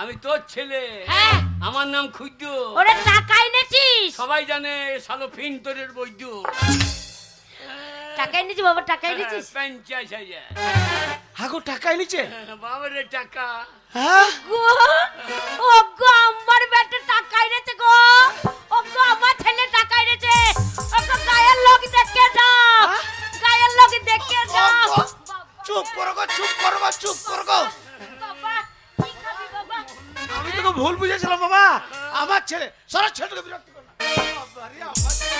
আমি তোর ছেলে। হ্যাঁ। আমার নাম খুদ্দু। ওরে টাকা এনেছিস? সবাই জানে শালো ফিনতরের বৈদ্য। টাকা এনেছি বাবা, টাকা এনেছিস? 50,000। হাগো টাকা এনেছে? বাবারে টাকা। হ্যাঁ গো ও গো আমার বেটা টাকা এনেছে গো। ও গো আমার ছেলে টাকা এনেছে। ও গো গায়ের লোক দেখে যাও, গায়ের লোক দেখে যাও। চুপ করো গো, চুপ করো গো, চুপ করো গো। বাবা কি খাবি বাবা? আমি তোকে ভুল বুঝেছিলাম বাবা। আমার ছেলে সারা ছেলেকে বিরক্ত করো না। বাবারে আমার ছেলে।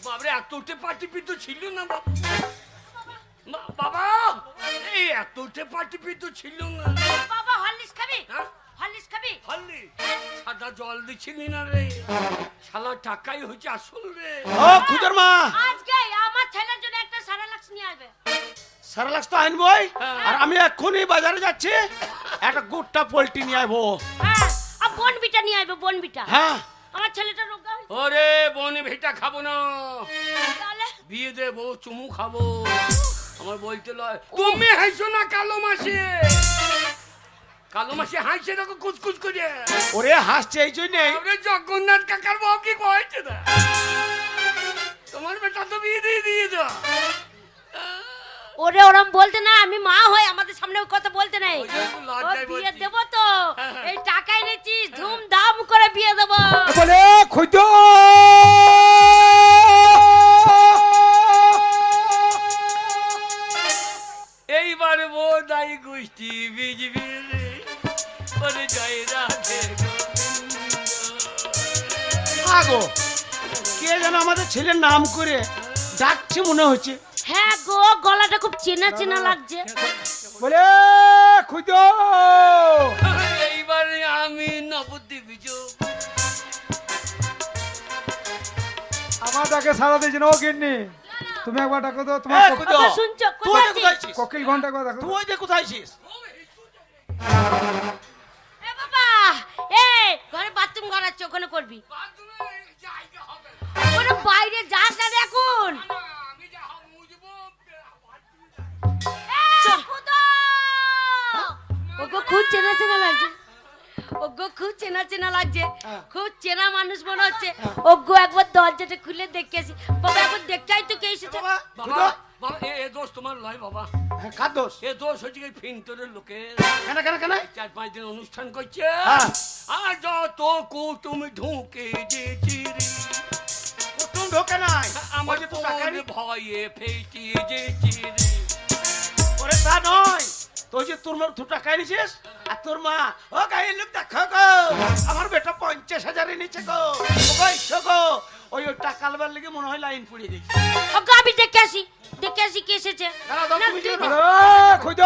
বাবারে এতটা পার্টি পিতো ছিল না বাবা। বাবা এই এতটা পার্টি পিতো ছিল না। বাবা হরলিক্স খাবি? হ্যাঁ? হরলিক্স খাবি? হললি সাদা জল দিছিলি না রে। শালা টাকাই হচ্ছে আসল রে। ও খুদর মা, আজকে আমার ছেলের জন্য একটা সারালাক্স নিয়ে আসবে। সারালাক্স তো আনবই। হ্যাঁ। আর আমি এক্ষুনি বাজারে যাচ্ছি, একটা গুড়টা পোল্ট্রি নিয়ে আসবো। হ্যাঁ আর বনবিটা নিয়ে আসবে, বনবিটা। হ্যাঁ আমার ছেলেটা রোগা হয়েছে। ওরে বনে ভেটা খাবো না, তাহলে বিয়ে দেবো চুমু খাবো। আমার বলতে লয় তুমি হাসো না কালো মাসে। কালো মাসে হাসছে দেখো কুচকুচ করে। ওরে হাসছে এই জন্যে। ওরে জগন্নাথ কাকার বউ কি কয়েছে না, তোমার বেটা তো বিয়ে দিয়ে দিয়ে দাও। ওরে ওরম বলতে না, আমি মা হই, আমাদের সামনে ওই কথা বলতে নাই। ওই জন্য ও লজ্জায় বিয়ে বলছি। দেবো তো, এই টাকা এনেছিস ধুমধাম করে বিয়ে দেবো। বলে খুদ এইবার বোধাই গোষ্ঠী বিজবি রে। ওরে জয় রাধে আগো কে যেন আমাদের ছেলের নাম করে ডাকছে মনে হচ্ছে। হ্যাঁ গো গলাটা খুব চেনা চেনা লাগছে। বলে খুদ এইবারে আমি নবদ্বীপ যোগ। আমার ডাকে সারা দিয়েছে না ও গিন্নি, তুমি একবার ডাকো তো তোমার কথা শুনছো? তুই কোথায় কোথায় আছিস? ছিস? কোকিল ঘন্টা করে দেখো। তুই যে কোথায় ছিস? এ বাবা এই ঘরে বাথরুম করাচ্ছে, ওখানে করবি। ওরে বাইরে যাস না রে এখন। ওগো খুব চেনা চেনা লাগছে, ওগো খুব চেনা চেনা লাগছে, খুব চেনা মানুষ মনে হচ্ছে। ওগো একবার দরজাটা খুলে দেখে আসি। বাবা একবার দেখতেই তো কে এসেছে। বাবা বাবা বাবা এ দোষ তোমার লয় বাবা। হ্যাঁ, কার দোষ? এ দোষ হচ্ছে কি ফিনতরের লোকের। কেন কেন কেন? 4-5 দিন অনুষ্ঠান করছে। হ্যাঁ। আর যত কুটুম ঢুকে যে চিরি কুটুম ঢোকে নাই। আমার ওই যে তুই টাকা কোন নি- ভয়ে ফেটি যে চিরি। ওরে তা নয়, তুই যে তুই টাকা এনেছিস আর তোর মা ও গায়ের লোক দেখো গো আমার বেটা 50,000 এনেছে গো। ও গো এসো গো, ওই টাকা আলবার লেগে মনে হয় লাইন পড়িয়ে দিয়েছে। ওগো আমি দেখে আসি কে এসেছে। দাঁড়াও, দাঁড়াও, না, তুমি তুই যেও দেখ। না। খুদ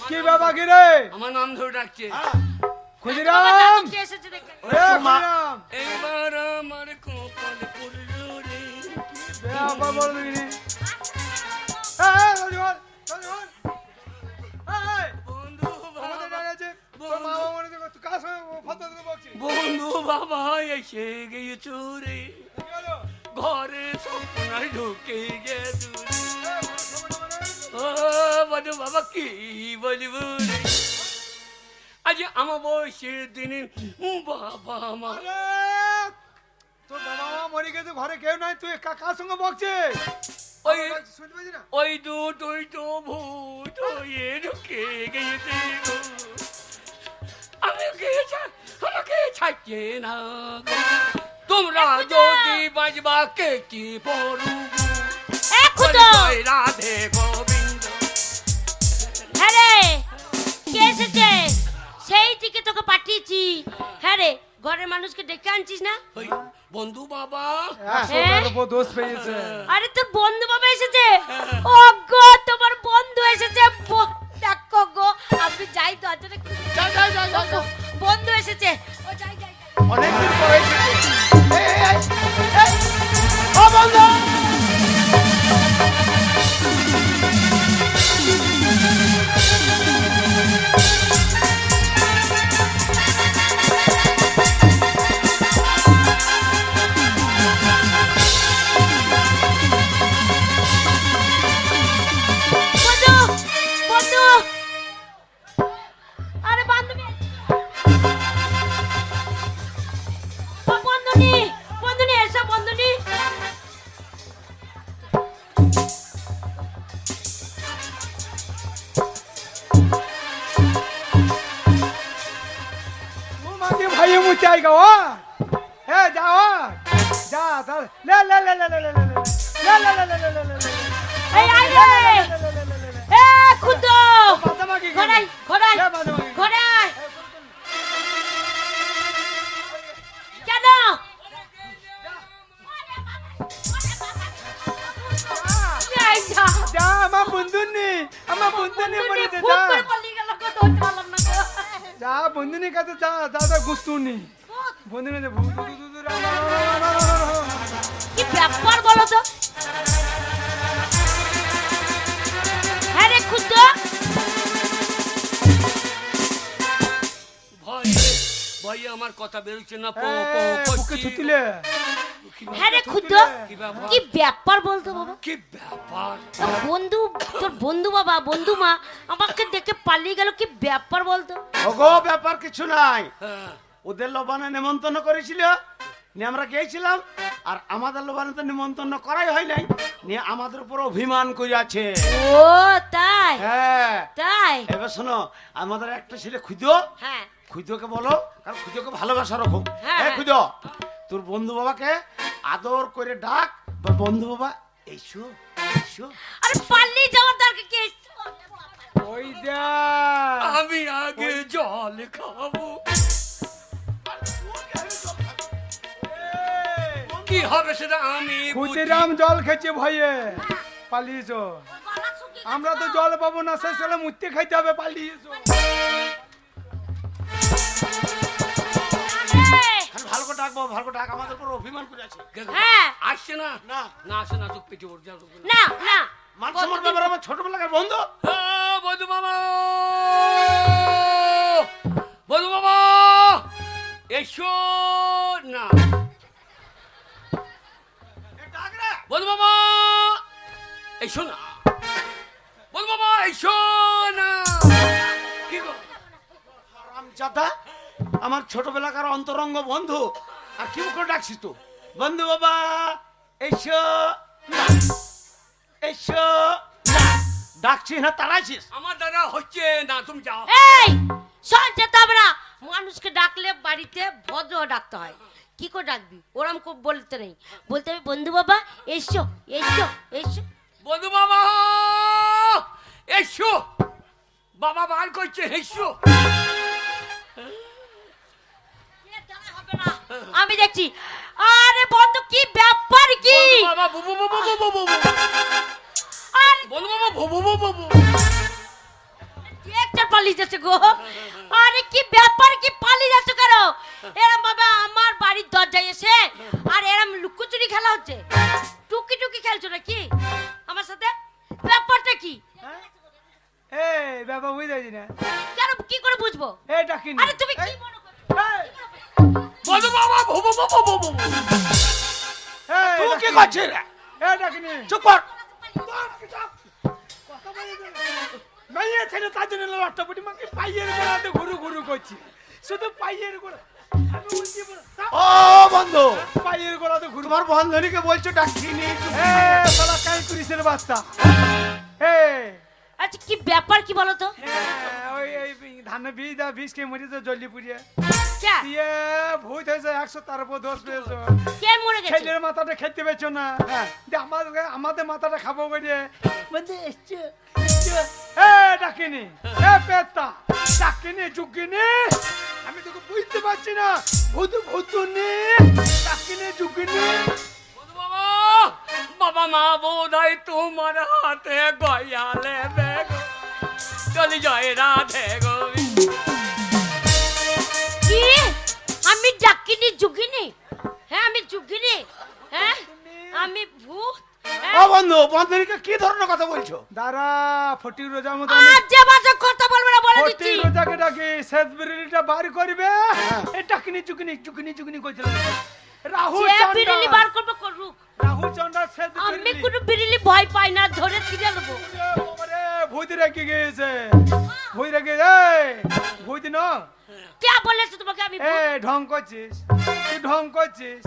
কি বাবা কি রে আমার নাম ধরে ডাকছে। হ্যাঁ, বাবা, খুদিরাম? কে এসেছে দেখে। এ তোর মা- খুদিরাম, এইবার আমার কপাল পড়ল রে। এ আবার বল দিনি। সজীবন, সজীবন। এই, বন্ধু আমাদের বাবা, ডাক আছে। তোর মা বাবা মনে দেখো, তুই কার সঙ্গে ফালতু ফালতু বকছিস? বন্ধু বাবা এসে গেছে রে। কি হলো? ঘরে স্বপ্ন ঢুকে গেছে রে। এ, কোনো খবর টবর নেই? ও বন্ধু বাবা কি বলবো রে। আজ আমার বয়সের দিনে বাবা মা আরে, তোর বাবা মা মরে গেছে, ঘরে কেউ নাই, তুই কার সঙ্গে বকছিস? ওই শুনতে পাচ্ছি না? ওই দুটোই তো ভূত হয়ে ঢুকে গেছে গো। আমাকে ছাড়ছে না গো। তোমরা যদি বাজবা কেটি পড়ু এ খুদো, জয় রাধে গোবিন্দ। হ্যাঁ রে কে এসেছে? সেই দিকে তোকে পাঠিয়েছি। হ্যাঁ রে ঘরের মানুষকে ডেকে আনছিস না? ওই বন্ধু বাবা সোনার উপর দোষ পেয়েছে। আরে তোর বন্ধু বাবা এসেছে। ও গো তোমার বন্ধু এসেছে। দেখো গো আমি যাই তো আজকে বন্ধু এসেছে। ও যাই যাই যাই। অনেকদিন পরে এসেছে। এই, এই, এই, ও বন্ধু বন্ধু বন্ধু মুতে আইগা ও এ যা ও যা লে লে লে লে লে লে লে লে লে লে লে লে লে এই আই রে এ খুদো ঘোড়াই ঘোড়াই ঘোড়াই কেন এই যা যা আমার বন্ধুনি মরেছে খুব যা করে পালিয়ে গেল কো ধরতে পারলাম না গো। যা বন্ধুনি কাছে যা যা যা গুস্তুনি বন্ধুনি যে ভূত কি ব্যাপার বলো তো হ্যাঁ রে খুদো ভয় ভয় আমার কথা বেরোচ্ছে না পো পো বুকে করছি। ছুটিলে হ্যাঁ রে খুদো কি ব্যাপার? কি ব্যাপার বলতো বাবা কি ব্যাপার তোর বন্ধু বাবা বন্ধু মা আমাকে দেখে পালিয়ে গেল কি ব্যাপার বলতো ওগো ব্যাপার কিছু নাই, হ্যাঁ, ওদের লোবানে নেমন্তন্ন করেছিল নিয়ে আমরা গিয়েছিলাম, আর আমাদের লোবানে তো নিমন্ত্রণ করাই হয় নাই, নিয়ে আমাদের উপর অভিমান করিয়াছে। ও তাই হ্যাঁ তাই এবার শোনো, আমাদের একটা ছেলে খুঁজো, হ্যাঁ খুঁজোকে বলো, কারণ খুঁজোকে ভালোবাসা রাখো। হ্যাঁ, হ্যাঁ হ্যাঁ। খুঁজো, তোর বন্ধু বাবাকে আদর করে ডাক, বা বন্ধু বাবা এইসো এইসো। আরে পালিয়ে যাওয়ার দরকার কি ওই যা আমি আগে জল খাবো। কি হবে সেটা আমি বুঝি। ক্ষুদিরাম জল খেয়েছে ভয়ে পালিয়েছো, আমরা তো জল পাবো না, শেষ হলে মুতে খাইতে হবে, পালিয়েছো। ভালো করে ডাকবো, ভালো করে ডাক, আমাদের উপর অভিমান করিয়াছে। হ্যাঁ আসছে না না না আসে না চোখ পেটে পড়ে যাও না না মান সম্মান ব্যাপার, আমার ছোটবেলাকার বন্ধু। বন্ধু বাবা বন্ধু বাবা এসো না ডাক রে। বন্ধু বাবা এসো না বন্ধু বাবা এসো না কি গো রামচাঁদা, আমার ছোটবেলাকার অন্তরঙ্গ বন্ধু, আর কি করে ডাকছিস তো? বন্ধু বাবা এসো না, এসো না। ডাকছিস না তাড়াইছিস? আমার দ্বারা হচ্ছে না, তুমি যাও। এই শোন যেতে হবে না, মানুষকে ডাকলে বাড়িতে ভদ্র ডাকতে হয়। কি করে ডাকবি ওরম খুব বলতে নেই, বলতে হবে বন্ধু বাবা এসো এসো এসো। বন্ধু বাবা এসো, বাবা বার করছে এসো। হবে না, আমি দেখছি। আরে বন্ধু কি ব্যাপার কি বন্ধু বাবা বুবু বুবু বুবু বুবু আরে বন্ধু বাবা বুবু বুবু বুবু একটা পালিয়ে যাচ্ছে গো। আরে কি ব্যাপার কি পালিয়ে যাচ্ছে কেন? এরম বাবা আমার বাড়ির দরজায় এসে আর এরম লুকোচুরি খেলা হচ্ছে, টুকি টুকি খেলছো নাকি আমার সাথে? ব্যাপারটা কি? এই বাবা বুঝাইছি না, কেন কি করে বুঝবো? এই ডাকিনি। আরে তুমি কি মনে করছো? এই, বন্ধু বাবা বুবু বুবু বুবু এই তুই কি ডাকিনি। করছিস রে? এই ডাকিনি। চুপ কর। মাইয়ে ছেলে তার জন্য লট্টাপটি মাকে পাইয়ের গোড়াতে ঘুরু ঘুরু করছি, শুধু পাইয়ের গোড়া। আমি বলছি ও বন্ধু, পাইয়ের গোড়াতে ঘুরু। তোমার বন্ধনীকে বলছো ডাকিনি? এ শালা কাই করিসের বাচ্চা। এই আচ্ছা কি ব্যাপার কি বলো তো? ওই এই ধানে বীজ দা বীজ কে মরিতে জলদি পুড়িয়ে কে দিয়ে ভূত হয়েছে 100 তার উপর 10 পেয়েছো। কে মরে গেছে? ছেলের মাথাটা খেতে পেয়েছো না, যে আমাদের মাথাটা খাবো করে বন্ধু এসছে এসছে। এ ডাকিনি, এ পেতা ডাকিনি চুকিনি, আমি তোকে বুঝতে পারছি না, ভূত ভূতুনি ডাকিনি চুকিনি। বন্ধু বাবা বাবা মা বোধহয় তোমার হাতে গয়ালে বেগ চলি যায় রাধে গোবিন্দ। কি আমি ডাকিনি জুগিনি? হ্যাঁ আমি জুগিনি, হ্যাঁ আমি ভূত। ও বন্ধু, বন্ধনীকে কি ধরনের কথা বলছো? দাঁড়া ফটির রোজার মতো আজে বাজে কথা বলবে না বলে দিচ্ছি। ফটির রোজাকে ডাকি শেষ বিরিটা বার করবে, এ ডাকিনি চুকিনি চুকিনি চুকিনি কইছিল রাহু যে বিড়িলি বার করবে করুক, রাহু চন্দ্র শেষ আমি কোনো বিড়িলি ভয় পাই না, ধরে ছিঁড়ে দেবো। ওরে ভূত রেখে গেছে, ভূত রেখে ভূত না কে বলেছে তোমাকে আমি এ ভূত? ঢং করছিস, তুই ঢং করছিস।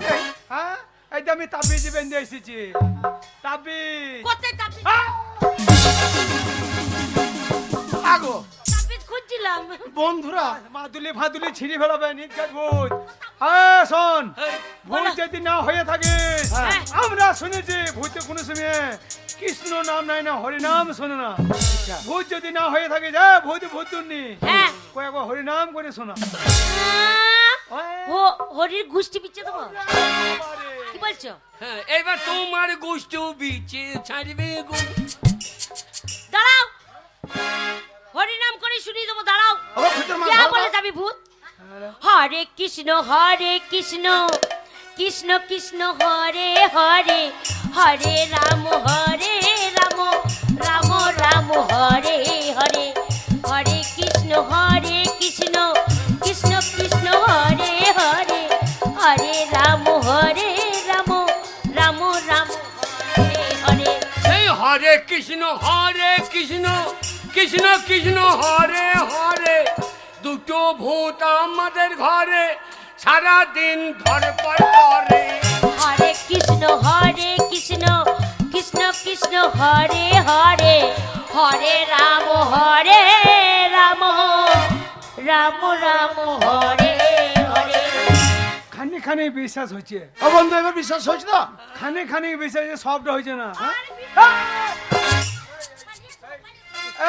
হ্যাঁ এই যে আমি তাবিজ বেঁধে এসেছি, তাবিজ। কোথায় তাবিজ? আগো তাবিজ খুঁজছিলাম। বন্ধুরা মাদুলি ফাদুলি ছিঁড়ি ফেলাবে নির্ঘাত ভূত। শোন, ভূত বলো। যদি না হয়ে থাকে, হ্যাঁ। আমরা শুনেছি ভূতে কোনো সময় কৃষ্ণ নাম নাই না, হরিনাম শোনে না। ভূত যদি না হয়ে থাকে, যা ভূত ভূতুনি হ্যাঁ। কয়েকবার হরিনাম করে শোনা। হরির গুষ্টি পিচ্ছে দেবো, কি বলছো? হ্যাঁ, এবার তোমার গোষ্ঠ বিচে ছাড়বে গো। দাঁড়াও, হরিনাম করে শুনিয়ে দেবো, দাঁড়াও। আবার ভূতের মা কে ধরো বলে না। যাবি ভূত? হরে কৃষ্ণ কৃষ্ণ কৃষ্ণ হরে হরে, হরে রাম রাম রাম হরে হরে, হরে কৃষ্ণ কৃষ্ণ কৃষ্ণ হরে হরে, হরে রাম রাম রাম হরে হরে। এই হরে কৃষ্ণ কৃষ্ণ কৃষ্ণ হরে হরে, দুটো ভূত আমাদের ঘরে সারা দিন ধরপড় করে। হরে কৃষ্ণ কৃষ্ণ কৃষ্ণ হরে হরে, হরে রাম রাম রাম রাম হরে হরে। খানি খানি বিশ্বাস হচ্ছে, ও বন্ধু এবার বিশ্বাস হয়েছে তো? খানি খানি বিশ্বাস সবটা হয়েছে না।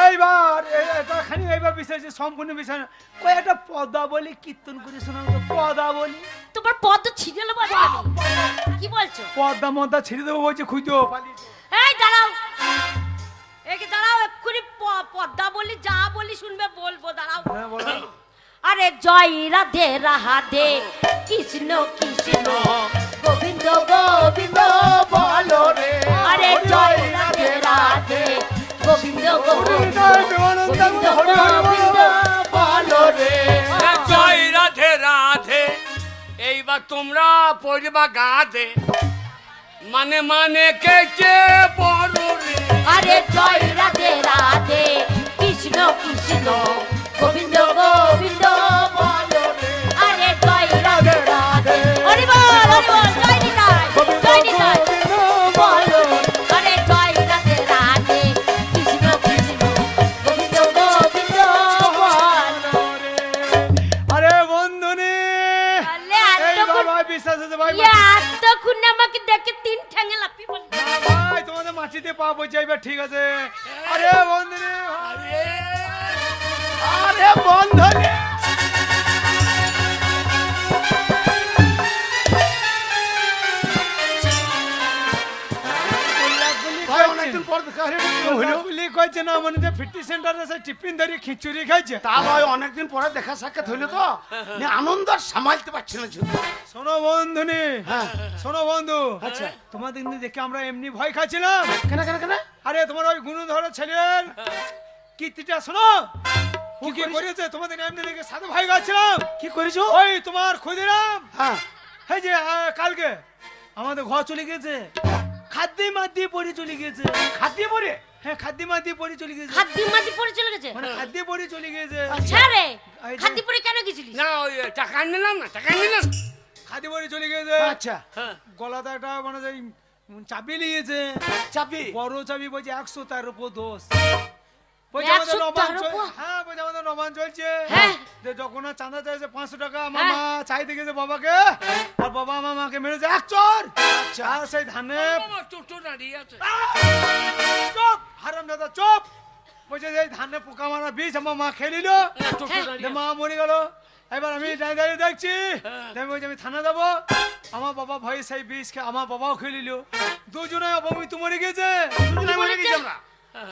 এইবার এটা খানি এইবার বিশ্বাস হচ্ছে, সম্পূর্ণ বিশ্বাস না। কয়েকটা পদা বলি কীর্তন করে শোনা, পদা বলি তোমার পদ ছিঁড়ে নেবো আজকে আমি। কি বলছো? পদ্মা মদ্দা ছেড়ে দেবো বলছে, খুঁজো পালিয়ে। এই দাঁড়াও, এই দাঁড়াও, এক্ষুনি পদ্মা বলি যা বলি শুনবে বলবো, দাঁড়াও। হ্যাঁ, বলো। আরে জয় রাধে রাধে কৃষ্ণ কৃষ্ণ গোবিন্দ গোবিন্দ বলো রে। আরে জয় রাধে রাধে গোবিন্দ গোবিন্দ গোবিন্দ গোবিন্দ বলো রে। জয় রাধে রাধে, এইবার তোমরা পড়বা গাধে, মানে মানে কেচে বড় রে। আরে জয় রাধে রাধে কৃষ্ণ কৃষ্ণ গোবিন্দ গোবিন্দ বলো রে। আরে জয় রাধে রাধে, হরি বল জয় নিতাই বলো। আরে জয় রাধে রাধে কৃষ্ণ কৃষ্ণ গোবিন্দ গোবিন্দ বলো। আরে বন্ধুনি, তাহলে এই এতক্ষণ বাবা বিশ্বাস হচ্ছে ভাই। এতক্ষণ আমাকে দেখে তিন ঠ্যাঙে লাফি বলি। ভাই তোমাদের মাটিতে পা বসে যাইবে, ঠিক আছে। আরে বন্ধুনি, আরে বন্ধনে ভাই অনেকদিন পর দেখা হলো। বলি কইছে না, মানে যে ফিটনেস সেন্টারে সেই টিফিন ধরে খিচুড়ি খাইছে। তা ভাই অনেকদিন পরে দেখা সাক্ষাৎ হইলো তো, আনন্দ আর সামালতে পারছি না শুধু। শোনো বন্ধুনি, হ্যাঁ শোনো বন্ধু, আচ্ছা। তোমাদের কিন্তু দেখে আমরা এমনি ভয় খাচ্ছিলাম। কেন কেন কেন? আরে তোমার ওই গুণধর ছেলের কীর্তিটা শোনো, ও কি করেছে। তোমাদের এমনি দেখে সাথে ভয় খাচ্ছিলাম। কি করেছো? ওই তোমার ক্ষুদিরাম, হ্যাঁ এই যে কালকে আমাদের ঘর চলে গেছে, খাদ্যে মাদ্যে পড়ে চলে গেছে। খাদ্যে পরে? হ্যাঁ, খাদ্যে মাদ্যে পড়ে চলে গেছে, খাদ্দি মাদি পড়ে চলে গেছে। মানে খাদ্যে পড়ে চলে গেছে। আচ্ছা রে, এই যে- খাদ্দি পড়ে কেন গেছিলিস? না ওই টাকা নিলাম না, টাকা নিলাম। খাদ্যে পড়ে চলে গেছে। আচ্ছা হ্যাঁ, গলাতে একটা মানে যে চাবি নিয়েছে, চাপি বড় চাবি, বলছে 100 তার উপর দোষ। 100 তার উপর? হ্যাঁ, বলছে আমাদের নবান চলছে। হ্যাঁ। যে যখন আর চাঁদা চাইছে 500 টাকা, আমার হ্যাঁ। মা চাইতে গেছে বাবাকে, আর বাবা আমার মাকে মেরেছে এক চর। আচ্ছা আর সেই ধানে বাবা, টোটো দাঁড়িয়ে আছে। চুপ, হারাম দাদা চুপ। বলছে যে এই ধানে পোকা মারা বিষ আমার মা খেয়ে নিল, না, টোটো হ্যাঁ। দাঁড়িয়ে যে আছে। মা মরে গেল। এবার আমি দাঁড়িয়ে দেখছি, হ্যাঁ। আমি বলছি আমি থানা যাবো। আমার বাবা ভয়ে সেই বিষ খেয়ে আমার বাবাও খেয়ে নিল। দুজনে অপমৃত্যু মরে গেছে। দুজনে মরে গেছি আমরা।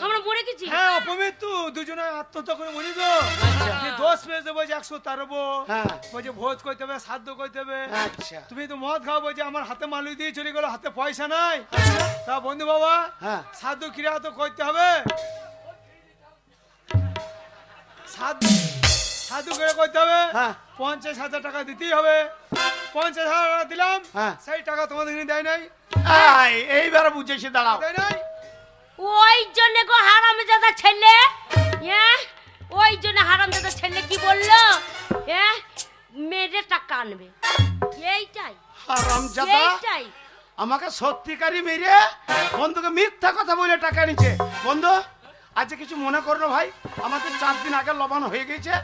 আমরা মরে গেছি। হ্যাঁ, অপমৃত্যু, দুজনে আত্মহত্যা করে মরি তো। যে দোষ পেয়েছে বলছে 100 তার উপর। হ্যাঁ। বলছে ভোজ করতে হবে, শ্রাদ্ধ করতে হবে। আচ্ছা তুমি তো মদ খাও, বলছে আমার হাতে মালুই দিয়ে চলে গেল, হাতে পয়সা নাই। তা বন্ধু বাবা, হ্যাঁ। শ্রাদ্ধ ক্রিয়া তো করতে হবে, শ্রাদ্ধ ক্রিয়া করতে হবে। হ্যাঁ। 50,000 টাকা দিতেই হবে। 50,000 টাকা দিলাম, হ্যাঁ। সেই টাকা তোমাদের এখানে দেয় নাই, এইবারে বুঝেছি, দাঁড়াও। দেয় নাই। ওই জন্য গো হারামজাদা ছেলে, হ্যাঁ ওই জন্য হারামজাদা ছেলে কি বললো, হ্যাঁ মেরে টাকা আনবে। এইটাই হারামজাদা এইটাই। আমাকে সত্যিকারই মেরে বন্ধুকে মিথ্যা কথা বলে টাকা নিচ্ছে। বন্ধু আজকে কিছু মনে করো না ভাই, আমাদের 4 দিন আগে লবণ হয়ে গেছে,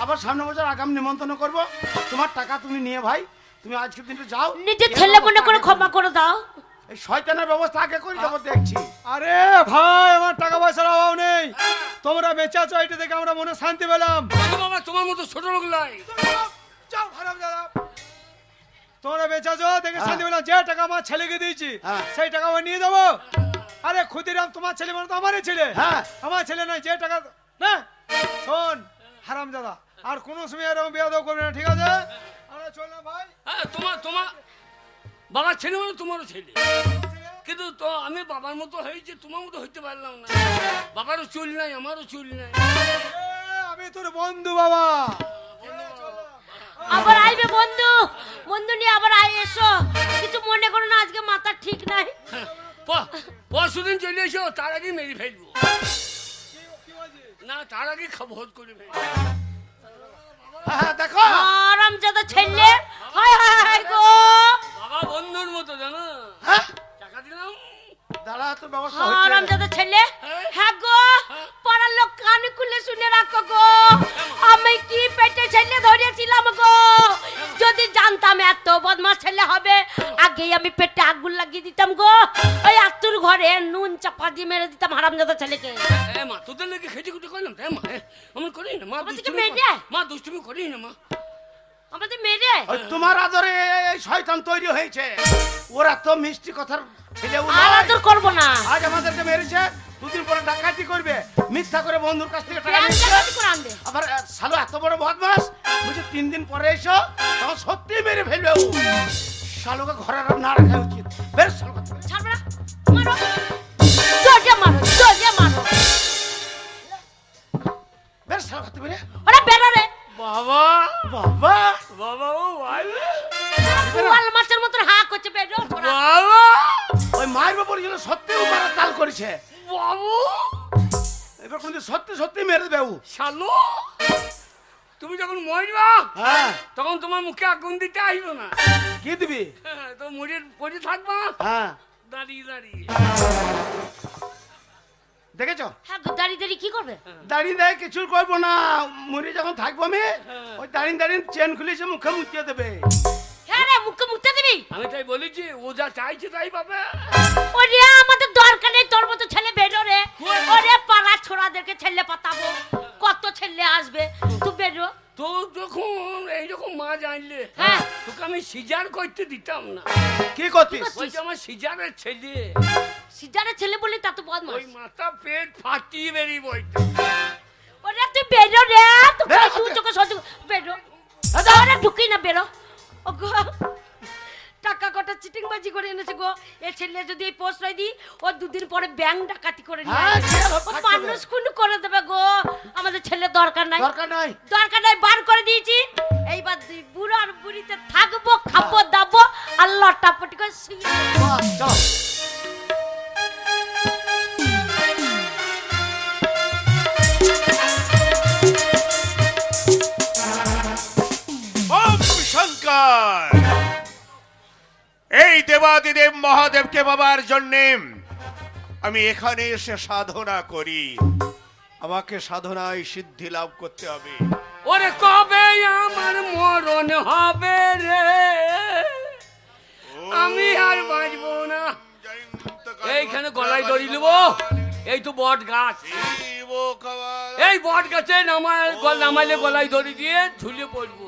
আবার সামনে বছর আগাম নিমন্ত্রণ করব। তোমার টাকা তুমি নিয়ে ভাই, তুমি আজকের দিনটা যাও, নিজের ছেলে মনে করে ক্ষমা করে দাও। এই শয়তানের ব্যবস্থা আগে করে দেবো দেখছি। আরে ভাই, আমার টাকা পয়সার অভাব নেই, তোমরা বেঁচে আছো, এটা দেখে আমরা মনে শান্তি পেলাম। বাবা তোমার মতো ছোট লোক নাই। যাও খারাপ দাদা, তোমরা বেঁচে আছো দেখে শান্তি পেলাম। যে টাকা আমার ছেলেকে দিয়েছি হ্যাঁ। সেই টাকা আমি নিয়ে যাবো। আরে ক্ষুদিরাম তোমার ছেলে মানে তো আমারই ছেলে। হ্যাঁ। আমার ছেলে নয়, যে টাকা না। শোন হারাম দাদা, আর কোনো সময় এরকম বিয়ে দাও করবে না, ঠিক আছে? আমরা চললাম ভাই। হ্যাঁ, তোমার বাবার ছেলে মানে তোমারও ছেলে, কিন্তু তো আমি বাবার মতো হয়েছে, তোমার মতো হইতে পারলাম না। বাবারও চুল নাই, আমারও চুল নাই। আমি তোর বন্ধু বাবা। আবার আইবে বন্ধু, বন্ধু নিয়ে আবার এসো, কিছু মনে করো না, আজকে মাথা ঠিক নাই। পরশুদিন চলে এসো, তার আগে মেরে ফেলবো না, তার আগে ভোজ করে ফেলবো। হ্যাঁ দেখো, আরামজাদা ছেলে, হায় হায় হায় গো। বাবা বন্ধুর মতো জানো, হ্যাঁ টাকা দিলাম। দাঁড়া, তো ব্যবস্থা হচ্ছে। আরামজাদা ছেলে, হ্যাঁ গো, পাড়ার লোক কান খুলে শুনে রাখো গো, আমি কি পেটে ছেলে ধরেছিলাম গো। যদি জানতাম এত বদমাস ছেলে হবে, আগেই আমি পেটে আগুন লাগিয়ে দিতাম গো। ওই আত্তুর ঘরে নুন চাপা দিয়ে মেরে দিতাম হারামজাদা ছেলেকে। মা তোদের লেগে খেটে খুটে করলাম, মা আমি করি না, মা আমাদেরকে দুষ্টুমি মেরে? মা দুষ্টুমি করি না মা। আমাদের মেরে ওই তোমার আদরে এই শয়তান তৈরি হয়েছে, ওরা তো মিষ্টি কথার ছেলেও আর নয়। আদর করবো না। আজ আমাদেরকে মেরেছে, 2 দিন পরে ডাকাতি করবে, মিথ্যা করে বন্ধুর কাছ থেকে টাকা ব্যাংক নিচ্ছে। ডাকাতি করে আনবে। আবার শালো এত বড় বদমাস, বুঝে 3 দিন পরে এসো, তখন সত্যি মেরে ফেলবে ও। শালোকে ঘরে আর না রাখা উচিত। বেশ শালো কথা। ছাড়বে না, মারো, জোরে মারো, জোরে মারো। বেশ শালো কথা বেরে। ওরা বেরো রে, বাবা বাবা, বাবা ও ভাই, গোয়াল মাছের মতন হা করছে, বেরো ছোড়া। বাবা ওই মারবে পড়েছিল, সত্যি ও মারা তাল করেছে। বাবু এবার কিন্তু সত্যি সত্যি মেরে দেবে ও। শালো, তুমি যখন মরবা হ্যাঁ, তখন তোমার মুখে আগুন দিতে আসবো না, কি দিবি? তো মুড়ির পরে থাকবা হ্যাঁ, দাঁড়িয়ে দাঁড়িয়ে। দেখেছো? হ্যাঁ গো, দাঁড়িয়ে দাঁড়িয়ে কি করবে? দাঁড়িয়ে দেয় কিছু করবো না, মরে যখন থাকবো আমি, ওই দাঁড়িয়ে দাঁড়িয়ে চেন খুলেছে মুখে মুতিয়ে দেবে। হ্যাঁ রে, মুখে মুখতে দিবি? আমি তাই বলেছি, ও যা চাইছে তাই পাবে। ওরে আমাদের দরকার নেই তোর মতো ছেলে, বেরো রে। ওরে পাড়া ছোড়াদেরকে ছেলে পাতাবো, কত ছেলে আসবে, তুই বেরো। তো যখন এইরকম মা জানলে, হ্যাঁ। তোকে আমি সিজার করতে দিতাম না। কি করতিস? ওই যে আমার সিজারের ছেলে, সিজারের ছেলে বলি তা তো বদমাস। ওই মাথা পেট ফাটিয়ে বেরিয়ে বইতে। ওরে তুই বেরো রে, তুই বেরো, দু চোখে সহ্য বেরো। আচ্ছা। ওরে ঢুকি না, বেরো। ও গো, টাকা কটা চিটিংবাজি করে এনেছে গো। এ ছেলে যদি এই প্রশ্রয় দিই, ও 2 দিন পরে ব্যাংক ডাকাতি করে নিয়ে হ্যাঁ, আসবে। সে আবার ও থাকতে মানুষ খুন করে দেবে গো। আমাদের ছেলে দরকার নাই, দরকার নাই। দরকার নাই, বার করে দিয়েছি। এইবার দুই বুড়ো আর বুড়িতে থাকবো, খাবো দাবো, আর লটাপটি করে শুয়ে বাহ, চলো। ওম শঙ্কর, এই দেবাদিদেব মহাদেবকে পাবার জন্যে আমি এখানে এসে সাধনা করি। আমাকে সাধনায় সিদ্ধি লাভ করতে হবে। ওরে কবে আমার মরণ হবে রে, আমি আর বাঁচবো না। এইখানে গলায় দড়ি নেবো, এই তো বট গাছ, এই বট গাছে নামাইলে গলায় দড়ি দিয়ে ঝুলে পড়বো।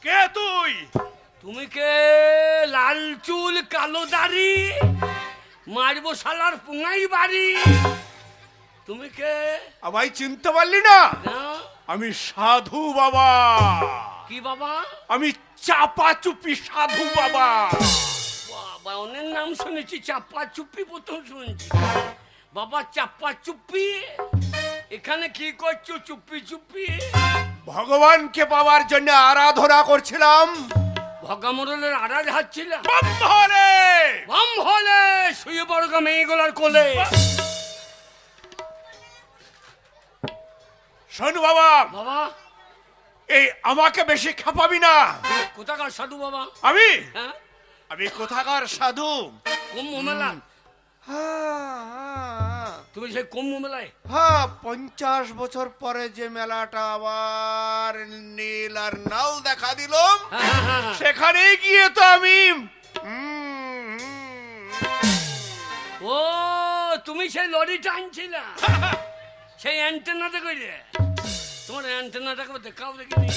কে তুই? তুমি কে? লাল চুল কালো দাড়ি, মারবো শালার পুঙ্গাই বাড়ি। তুমি কে? আমায় চিনতে পারলি না? না। আমি সাধু বাবা। কি বাবা? আমি চাপা চুপি সাধু বাবা। বাবা অনেক নাম শুনেছি, চাপ্পা চুপ্পি প্রথম শুনেছি। বাবা চাপ্পা চুপ্পি, এখানে কি করছো চুপ্পি চুপ্পি? ভগবানকে পাওয়ার জন্য আরাধনা করছিলাম। ভগামরলের আড়াল হাঁটছিলাম। ব্রহ্মরে! বাম হলে শুয়ে পড়ো মেয়েগুলার কোলে। শোন বাবা, বাবা এই আমাকে বেশি খাপাবি না। কোথাকার সাধু বাবা? আমি হ্যাঁ আমি কোথাকার সাধু? কুম্ভ মেলা? হ্যাঁ, তুমি সেই কুম্ভ মেলায়? 50 বছর পরে যে মেলাটা আবার নীল আর নাল দেখা দিল, হ্যাঁ। সেখানে গিয়ে তো আমি ও তুমি সেই লরি টানছিল, সেই অ্যান্টেনাটা কইলে তোমার অ্যান্টেনাটাকে দেখাও দেখিনি।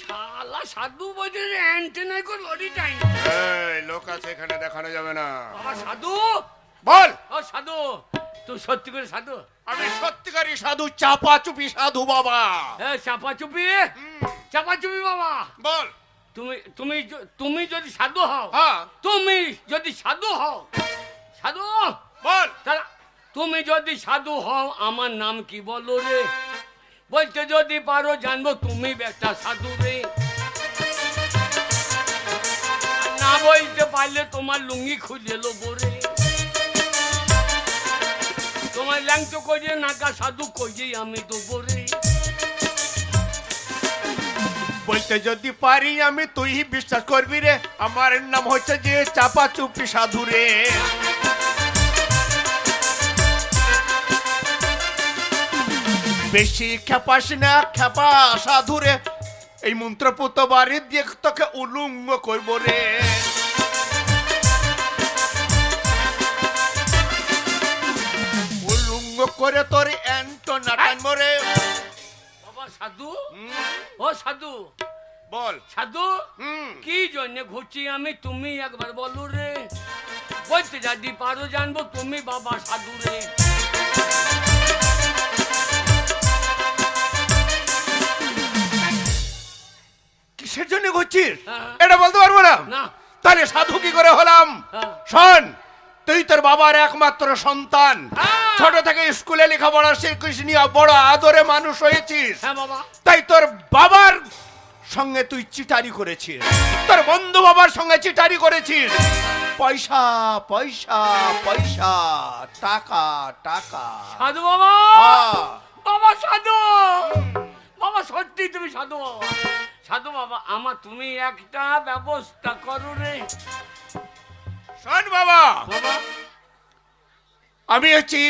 শালা সাধু বলছে অ্যান্টেনায় করে লরি টাইন। এই লোক আছে এখানে, দেখানো যাবে না। বাবা সাধু? বল। ও সাধু, তুই সত্যি করে সাধু? আমি সত্যিকারই সাধু, চাপা চুপি সাধু বাবা। হ্যাঁ চাপা চুপি, চাপা চুপি বাবা। বল। তুমি তুমি তুমি যদি সাধু হও, হ্যাঁ। তুমি যদি সাধু হও, সাধু বল। তাহলে তুমি যদি সাধু হও আমার নাম কি বলো রে? বলতে যদি পারো জানবো তুমি একটা সাধু রে। আর না বলতে পারলে তোমার লুঙ্গি খুলে লোবো রে। তোমার ল্যাংটো কইয়ে নাকা সাধু কইয়ে আমি দেবো রে। বলতে যদি পারি আমি, তুই বিশ্বাস করবি রে, আমার নাম হচ্ছে যে চাপা চুপি সাধু রে। বেশি খেপাস না খেপা সাধু রে, এই মন্ত্রপুত বাড়ি দিয়ে তোকে উলুঙ্গ করব রে। উলুঙ্গ করে তোর অ্যান্টনা টানব রে। বাবা সাধু, ও সাধু বল। সাধু কি জন্য ঘুরছি আমি তুমি একবার বলো রে। বলতে যদি পারো জানবো তুমি বাবা সাধু রে। কিসের জন্য ঘুরছিস হ্যাঁ। এটা বলতে পারবো না। না। তাহলে সাধু কি করে হলাম? হ্যাঁ। শোন, তুই তোর বাবার একমাত্র সন্তান, হ্যাঁ। ছোট থেকে স্কুলে লেখাপড়া শিখিস নিয়ে বড় আদরে মানুষ হয়েছিস। হ্যাঁ বাবা। তাই তোর বাবার সঙ্গে তুই চিটারি করেছিস, তোর বন্ধু বাবার সঙ্গে চিটারি করেছিস। পয়সা পয়সা পয়সা, টাকা টাকা। সাধু বাবা, হ্যাঁ। বাবা সাধু বাবা, সত্যি তুমি সাধু বাবা। সাধু বাবা আমার তুমি একটা ব্যবস্থা করো রে। শোন বাবা, বাবা। আমি হচ্ছি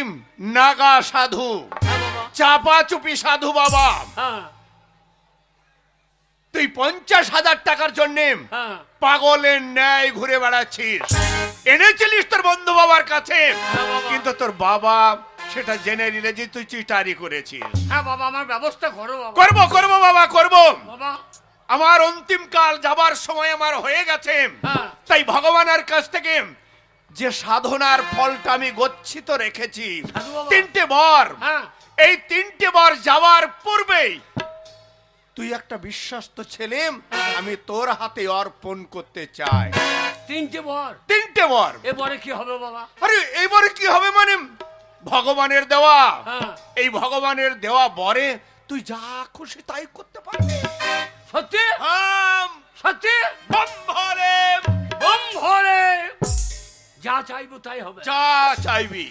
নাগা সাধু, হ্যাঁ বাবা। চাপা চুপি সাধু বাবা। হ্যাঁ তুই 50,000 টাকার জন্য হ্যাঁ পাগলের ন্যায় ঘুরে বেড়াচ্ছিস, এনেছিলিস তোর বন্ধু বাবার কাছে, বাবা। কিন্তু তোর বাবা সেটা জেনে নিলে যে তুই চিটারি করেছিস। হ্যাঁ বাবা, আমার ব্যবস্থা করো বাবা। করবো করবো বাবা, করবো। বাবা। আমার অন্তিম কাল যাবার সময় আমার হয়ে গেছে, হ্যাঁ। তাই ভগবানের কাছ থেকে যে সাধনার ফলটা আমি গচ্ছিত রেখেছি, সাধু বাবা। 3টে বর, হ্যাঁ। এই 3টে বর যাওয়ার পূর্বেই তুই একটা বিশ্বস্ত ছেলে, আমি তোর হাতে অর্পণ করতে চাই। 3টে বর? 3টে বর। এবারে কি হবে বাবা? আরে এইবারে কি হবে মানে, ভগবানের দেওয়া, হ্যাঁ। এই ভগবানের দেওয়া বরে তুই যা খুশি তাই করতে পারবি। সত্যি? হাম সত্যি? বম ভরে, বম ভরে যা চাইবো তাই হবে। যা চাইবি।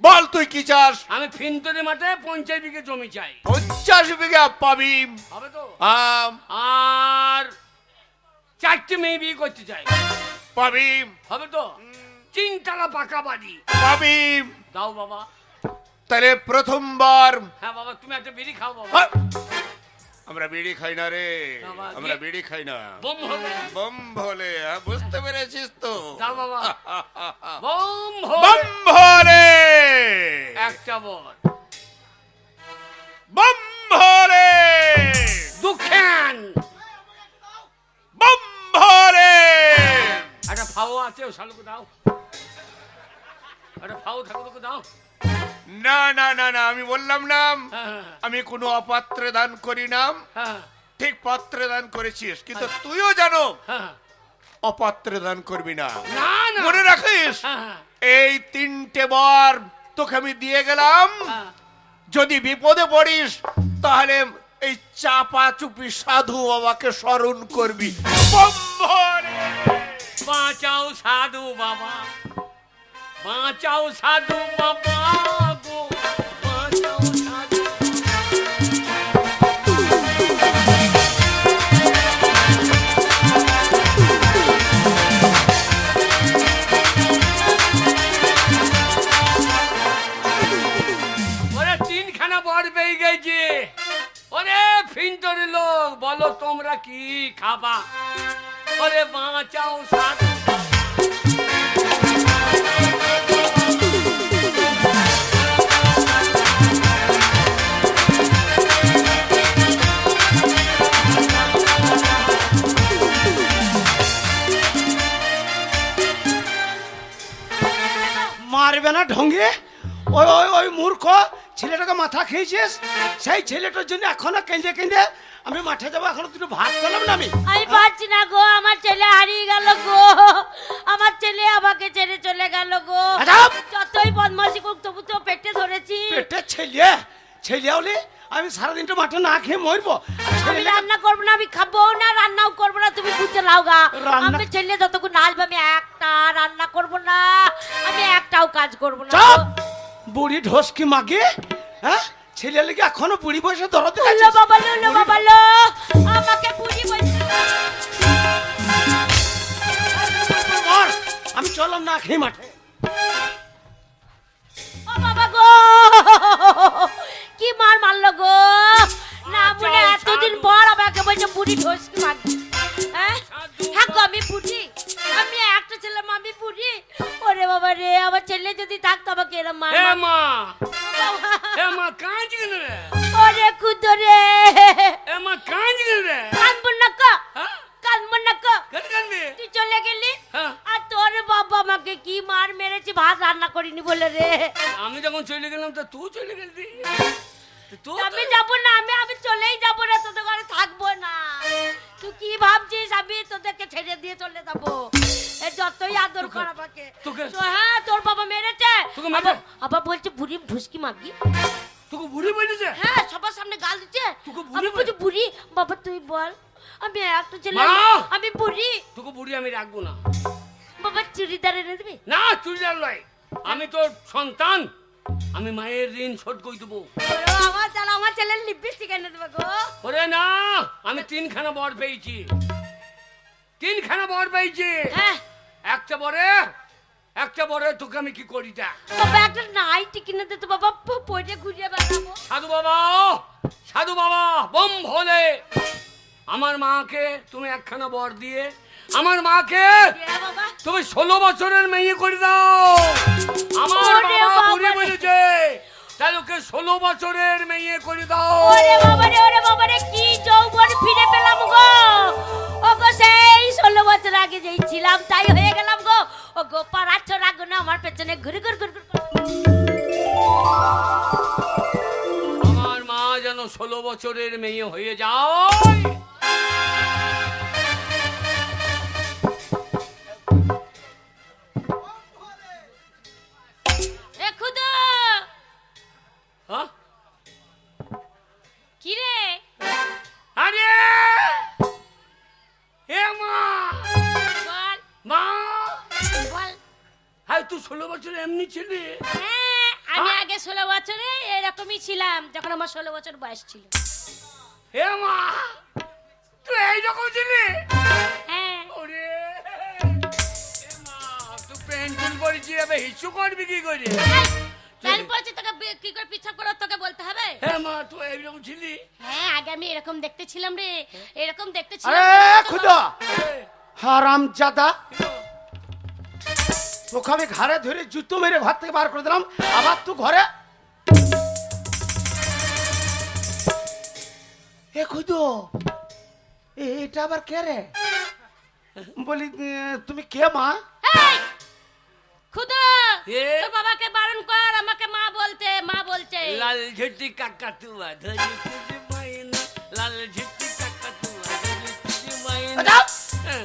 বল তুই কি চাস? আমি ফিনতরি মাঠে 50 বিঘে জমি চাই। 50 বিঘা পাবি। হবে তো? হাম আর 4টে মেয়ে বিয়ে করতে চাই। পাবি। হবে তো? 3 পাকা বাড়ি পাবি। দাও বাবা। তাহলে প্রথমবার, হ্যাঁ বাবা, তুমি একটা বিড়ি খাও বাবা। হ্যাঁ, আমরা বিড়ি খাই না রে, বাবা, আমরা বিড়ি খাই না। বম হবে। বম ভোলে, হ্যাঁ, বুঝতে পেরেছিস তো? দাও বাবা। বম বম হবে। ভোলে, একটা বর। বম ভোলে, দুখান। বম ভোলে। একটা ফাও আছে, ও শালুকে দাও। একটা ফাও থাকো তোকে দাও। না না না না, আমি বললাম না হ্যাঁ আমি কোনো অপাত্রে দান করি না। হ্যাঁ ঠিক পাত্রে দান করেছিস, কিন্তু তুইও জানো হ্যাঁ। অপাত্রে দান করবি না। না না। মনে রাখিস, হ্যাঁ এই 3টে বর তোকে আমি দিয়ে গেলাম। হ্যাঁ। যদি বিপদে পড়িস তাহলে এই চাপা চুপি সাধু বাবাকে স্মরণ করবি। বম ভোলে। বাঁচাও সাধু বাবা, বাঁচাও সাধু বাবা গো, বাঁচাও সাধু। ফিন্টরি লোক, বলো তোমরা কি খাবা? ওরে বাঁচাও সাধু। মারবে না ঢঙ্গে, ওই ওই ওই মূর্খ ছেলেটাকে মাথা খেয়েছিস, সেই ছেলেটার জন্য এখনো কেঁদে কেঁদে আমি মাঠে যাবো, এখনো দুটো ভাত পেলাম না আমি। আমি পারছি না গো, আমার ছেলে হারিয়ে গেল গো, আমার ছেলে আমাকে ছেড়ে চলে গেল গো। আজাব! যতই বদমাশি করুক তবু তো পেটে ধরেছি। পেটে ছেলে ছেলে হলে আমি সারাদিনটা মাঠে না খেয়ে মরবো। আমি রান্না করবো না, আমি খাবো না, রান্নাও করবো না, তুমি বুঝতে লাও গা। রান্না- আমি ছেলে যতক্ষণ আসবে আমি একটা রান্না করবো না, আমি একটাও কাজ করবো না। চপ! বুড়ি ঢোসকি মাগে, হ্যাঁ ছেলে লেগে এখনো বুড়ি বয়সে ধরতে লো বাবা লো, লো বাবা লো, আমাকে বুঝি বলছি। আমি চললাম না খেয়ে মাঠে। ও বাবা গো, কি মার মারলো গো, না বলে এতদিন পর আমাকে বলছে বুড়ি ঢোসকি মাগি। হ্যাঁ হ্যাঁ গো, আমি বুড়ি, আমি একটা ছেলে আমি বুড়ি। ওরে বাবা রে, আমার ছেলে যদি থাকতো আমাকে এরম মার এ মা, বাবা। এ মা কাঁদছি কেন রে? ওরে খুদ রে, এ মা কাঁদছি কেন রে? কানবো না কা, হ্যাঁ? কানবো না কা, কেন কাঁদবি? তুই চলে গেলি হ্যাঁ। আর তোর বাবা আমাকে কি মার মেরেছে, ভাত রান্না করিনি বলে রে। আমি যখন চলে গেলাম তা তুই চলে গেলি। তুই আমি যাবো না, আমি চলেই যাবো না, তোদের ঘরে থাকবো না। তুই কি ভাবছিস আমি তোদেরকে ছেড়ে দিয়ে চলে যাবো? এ যতই আদর কর আমাকে। তোকে- তো হ্যাঁ, তোর বাবা মেরেছে, তোকে মেরেছে? আবার বলছে বুড়ি ঢুসকি মাগি। তোকে বুড়ি বলেছে? হ্যাঁ, সবার সামনে গাল দিচ্ছে। তোকে বুড়ি আমি বলছি বুড়ি, বাবা তুই বল, আমি একটা ছেলে, মা! আমি বুড়ি। তোকে বুড়ি আমি রাখবো না। বাবা চুড়িদার এনে দিবি? না চুড়িদার লয়, আমি তোর সন্তান, আমি মায়ের ঋণ শোধ করে দেবো। আমার চালা, আমার ছেলের লিপস্টিক এনে দেবে গো। ওরে না, আমি তিনখানা বর পেয়েছি, তিনখানা বর পেয়েছি। হ্যাঁ একটা বরে তোকে আমি কি করি তা? বাবা একটা নাইটি কিনে দে তো বাবা, পরে ঘুরিয়ে বেড়াবো। সাধু বাবা বম ভোলে, আমার মাকে তুমি একখানা বর দিয়ে আমার মাকে দিয়ে বাবা। তুমি 16 বছরের মেয়ে করে দাও। আমার ওরে বাবা বাবা বুড়ি রে। বলেছে তাই ওকে 16 বছরের মেয়ে করে দাও। ওরে বাবা রে, কি যৌবন ফিরে পেলাম গো। ও গো, সেই 16 বছর আগে যেই ছিলাম তাই হয়ে গেলাম গো। ও গো, পারাচ্ছ রাখো না আমার পেছনে ঘুরে ঘুরে ঘুরে ঘুরে। আমার মা যেন 16 বছরের মেয়ে হয়ে যায়। এ খুদা, হ্যাঁ? কি রে? আরে এ মা, বল মা, বল। হাই তুই 16 বছর এমনি ছিলি? হ্যাঁ, আমি আগে 16 বছরে এরকমই ছিলাম, যখন আমার 16 বছর বয়স ছিল। এ মা, তুই এইরকম ছিলি? হ্যাঁ, ওরে এ মা, তুই পেন্টুল করেছি, এবার হিসু করবি কি করে? জানি পড়েছি তোকে কি করে পিছাব করে তোকে বলতে হবে। হ্যাঁ মা, তুই এইরকম ছিলি? হ্যাঁ, আগে আমি এরকম দেখতে ছিলাম রে, এরকম দেখতে আরে ছিলাম। খুদা, এই, হারাম জাদা, কিন্তু তোকে আমি ঘাড়ে ধরে জুতো মেরে ঘর থেকে বার করে দিলাম, আবার তুই ঘরে। এ খুদো, এটা আবার কে রে? বলি তুমি কে মা? এই, খুদা, এ? তোর বাবাকে বারণ কর আমাকে মা বলতে, মা বলছে। লাল ঝুটি কাকাতুয়া ধরি তুঝে মাইনা, লাল ঝুটি কাকাতুয়া ধরি তুঝে মাইনা। আজাব! হ্যাঁ,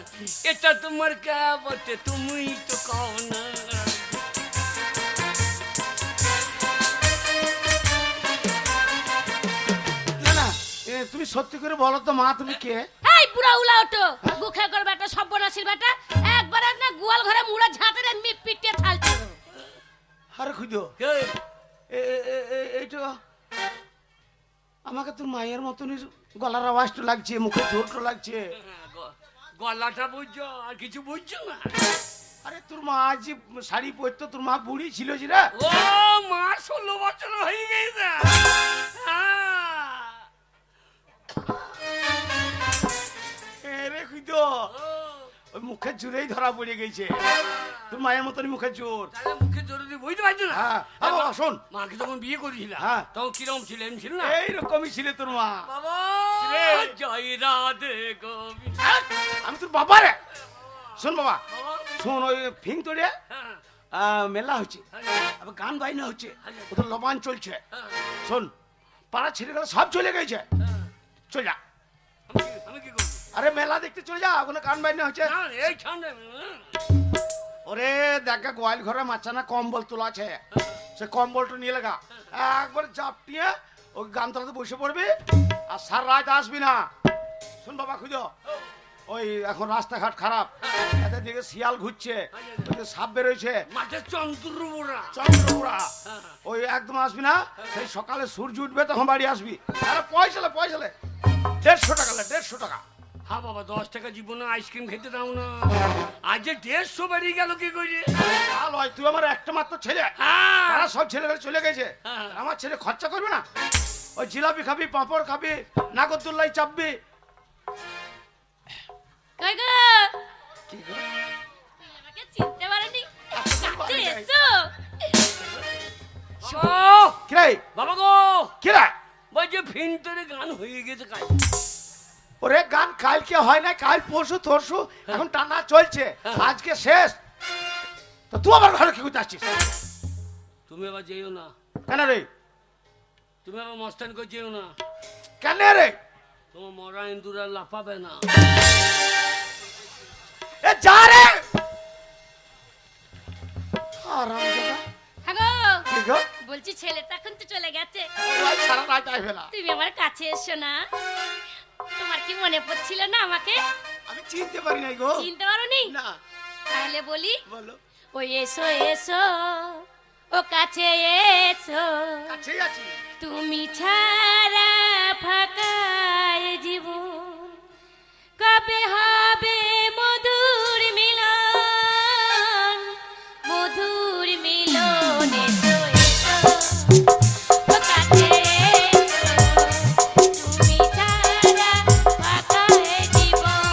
এটা তোমার কে বলতে, তুমি তো কও না। না না, তুমি সত্যি করে বলো তো মা, তুমি কে? এই বুড়া উলা ওঠো, গুখে কর বেটা, সর্বনাশীর বেটা, একবার না গোয়াল ঘরে মুড়া ঝাঁটের এমনি পিটিয়ে ছালছো। আরে খুদো, এই, এইটা আমাকে তোর মায়ের মতনই গলার আওয়াজটা লাগছে, মুখে ঠোঁটটা লাগছে। গলাটা বুঝছো আর কিছু বুঝছো না? আরে তোর মা যে শাড়ি পরতো, তোর মা বুড়ি ছিল যে রে। ও মা 16 বছর হয়ে গেছে। তো ওই মুখের জোরেই ধরা পড়ে গেছে তোর মায়ের মতনই মুখের জোর তাহলে মুখে জোরে দিয়ে বুঝতে পারছো না? হ্যাঁ আর বাবা শোন মাকে যখন বিয়ে করেছিলাম হ্যাঁ। তখন কিরম ছিল এমন ছিল না? এইরকমই ছিল তোর মা বাবা রে। জয় রাধে গোবিন্দ। হ্যাঁ, আমি তোর বাবা রে শোন বাবা বাবা, শোন ওই ফিং তোরে হ্যাঁ, মেলা হচ্ছে হ্যাঁ, আবার গান বাইনা হচ্ছে আচ্ছা। ওদের লবান চলছে হ্যাঁ, শোন পাড়া ছেলেগুলো সব চলে গেছে হ্যাঁ। চল যা আমি কি করবো? আরে মেলা দেখতে চলে যা ওখানে গান বাইনা হচ্ছে না, এই ঠান্ডা ওরে দেখা গোয়াল ঘরে মাচানা কম্বল তোলা আছে সে কম্বলটা নিয়ে লাগা একবার চাপটিয়ে ওই গান তোলাতে বসে পড়বি আর সার রাত আসবি না শোন বাবা খুঁজো ওই এখন রাস্তাঘাট খারাপ এদের দিকে শিয়াল ঘুরছে ওইদিকে সাপ বেরোইছে মাঠে চন্দ্রপুরা চন্দ্রপুরা ওই একদম আসবি না সেই সকালে সূর্য উঠবে তখন বাড়ি আসবি আরে পয়সা লে 150 টাকা হ্যাঁ বাবা 10 টাকা জীবনে আইসক্রিম খেতে দাও না আজ যে 150 বেরিয়ে গেল কি করে? আর হয় তুই আমার একটা মাত্র ছেলে হ্যাঁ তারা সব ছেলেগুলো চলে গেছে হ্যাঁ। আমার ছেলে খরচা করবে না ওই জিলাপি খাবি পাঁপড় খাবি নাগরদোল্লাই চাপবি কই গো কি গো? আমাকে চিনতে পারোনি কাছে এসো বাবা, কি রে বাবা গো কি রে বলছে ফিনতরে গান হয়ে গেছে কাজ ওরে গান কালকে হয় না কাল পরশু তরশু এখন টানা চলছে আজকে শেষ তো তুই আবার ঘরে কি করতে আসছিস তুমি আবার যেও না, কেন রে তুমি আবার মস্তান করে যেও না, কেন রে তোমার মরা ইন্দুরা লাফাবে না। এ যা রে আরাম জায়গা হ্যাঁ গো কি গো বলছি ছেলেটা এখন তো চলে গেছে ওই সারা রাত আসবে না তুমি আমার কাছে এসো না তোমার কি মনে পড়ছিল না আমাকে আমি চিনতে পারি নাই গো চিনতে পারোনি না তাহলে বলি বলো ওই এসো এসো ও কাছে এসো কাছেই আছি তুমি ছাড়া ফাঁকায় জীবন কবে হবে মধুর মিলন মধুর মিলন এসো এসো ও কাছে এসো তুমি ছাড়া ফাঁকায় জীবন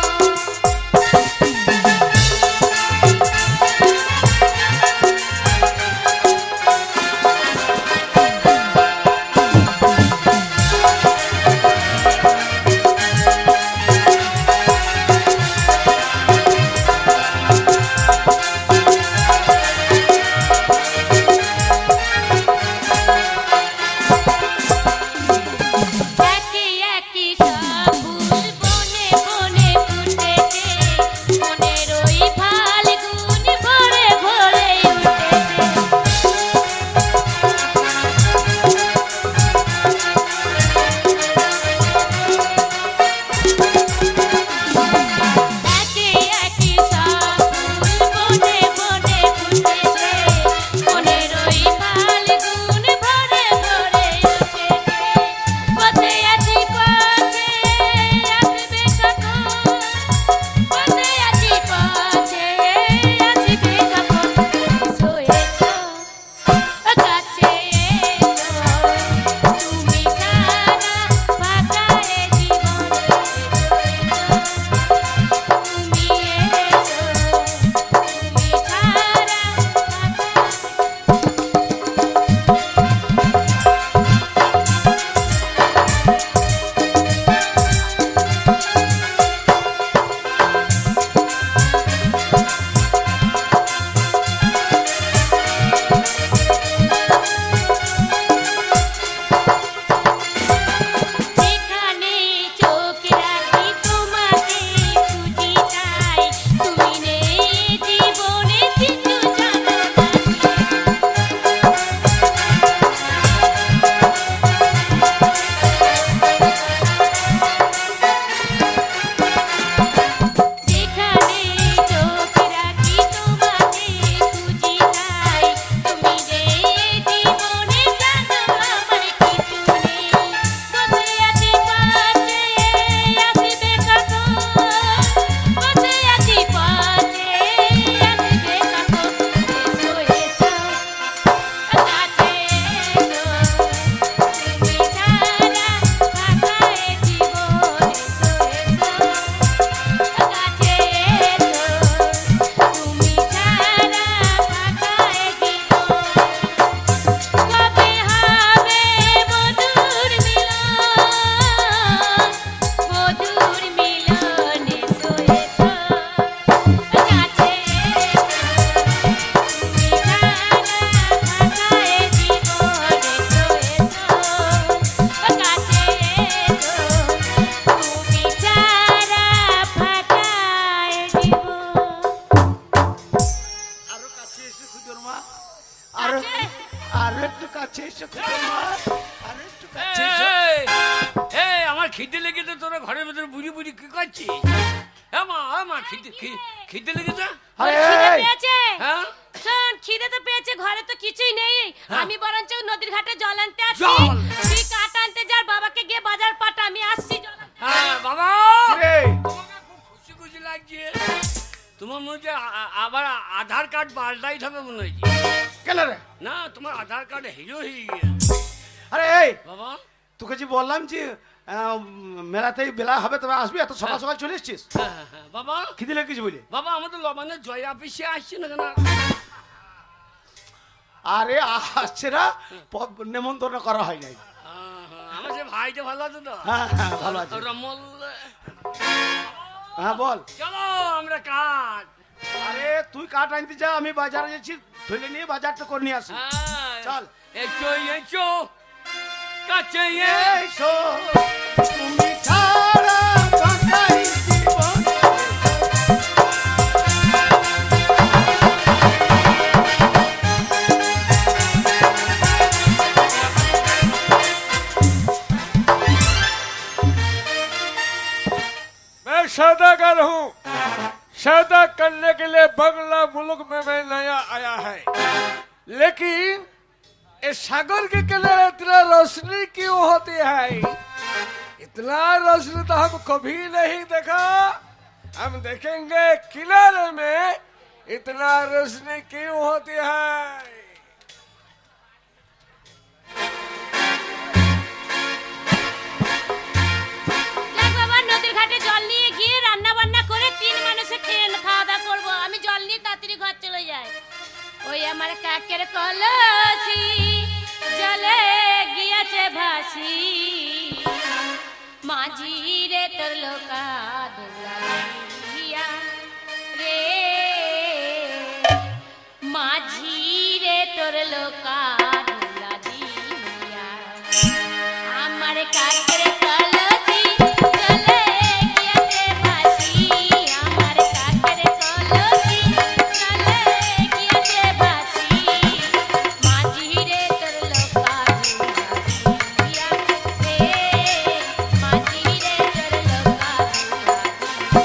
খিদে লেগেছে তোরা ঘরের ভেতরে বুড়ি বুড়ি কি করছিস? মা খিদে লেগেছে? আরে খিদে এই, পেয়েছে হ্যাঁ শোন, খিদে তো পেয়েছে, ঘরে তো কিছুই নেই। আমি বরঞ্চ নদীর ঘাটে জল আনতে আসছি। জল? তুই কাঠ আনতে যার, বাবাকে গিয়ে বাজার পাঠা, আমি আসছি জল আনতে। হ্যাঁ বাবা, রে, তোমাকে খুব খুশি খুশি লাগছে। তোমার মনে হচ্ছে আবার আধার কার্ড পাল্টাই হবে মনে হচ্ছে। কেন রে? না, তোমার আধার কার্ড হিরো হয়ে গিয়েছে আরে এই, বাবা। তোকে যে বললাম যে মেলাতেই বেলা হবে, তবে আসবি, এত সকাল সকাল চলে এসছিস। হ্যাঁ বাবা। খিদে লেগেছে বলে? বাবা আমাদের লবানের জয় অফিসে আসছে না কেন? আরে আসছে না, নেমন্তন্ন করা হয় নাই। আমার সে ভাইটা ভালো আছে তো? হ্যাঁ হ্যাঁ, ভালো আছে। রমল, হ্যাঁ বল। চলো আমরা কাজ। আরে তুই কাঠ আনতে যা, আমি বাজারে যাচ্ছি, ধরে নিয়ে বাজারটা করে নিয়ে আসি। চল। এসো কাছে এসো, তুমি ছাড়া কাটাই জীবন। मैं सौदागर हूँ। सौदा करने के लिए बंगला मुल्क में मैं नया आया है, लेकिन इस सागर के किनारे इतना रोशनी क्यों होती है? इतना रोशनी तो हम कभी नहीं देखा। हम देखेंगे किनारे में इतना रोशनी क्यों होती है। দেখ বাবা, নদীর ঘাটে জল নিয়ে গিয়ে রান্না বান্না করে 3 মানুষে খাওয়া দাওয়া করবো। আমি জল নিয়ে তাড়াতাড়ি ঘর চলে যাই। ওই আমার কাকের কলসি জলে গিয়েছে ভাসি, মাঝি রে তোর লোকা দুলাইয়া রে, মাঝি রে তোর লোকা দুলা দিয়া। আমার কাকের কলসি জলে গিয়েছে ভাসি, আমার কাকের কলসি জলে গিয়েছে ভাসি, মাঝি রে তোর লোকা দুলা দিয়া রে, মাঝি রে তোর লোকা দুলা দিয়া।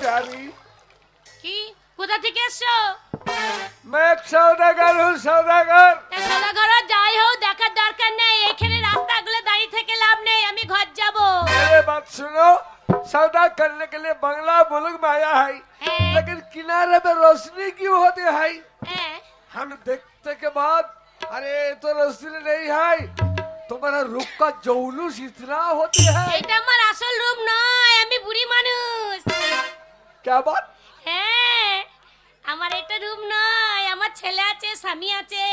प्यारी কি কোথা থেকে এসছো? मैं एक सौदागर हूँ सौदागर তা সদাগর যাই হোক দেখার দরকার নেই, এখানে রাস্তাগুলো দাঁড়িয়ে থেকে লাভ নেই, আমি ঘর যাব। मेरे बात सुनो सौदा करने के लिए बंगला मुल्क में आया है হ্যাঁ, लेकिन किनारे पे रोशनी क्यों होती है হ্যাঁ। हम देखते के बाद अरे ये तो रोशनी नहीं है तुम्हारा रूप का जौलूस इतना होती है এটা আমার আসল রূপ নয়, আমি বুড়ি মানুষ। क्या बात হ্যাঁ, আমার এটা রূপ নয়, আমার ছেলে আছে, স্বামী আছে।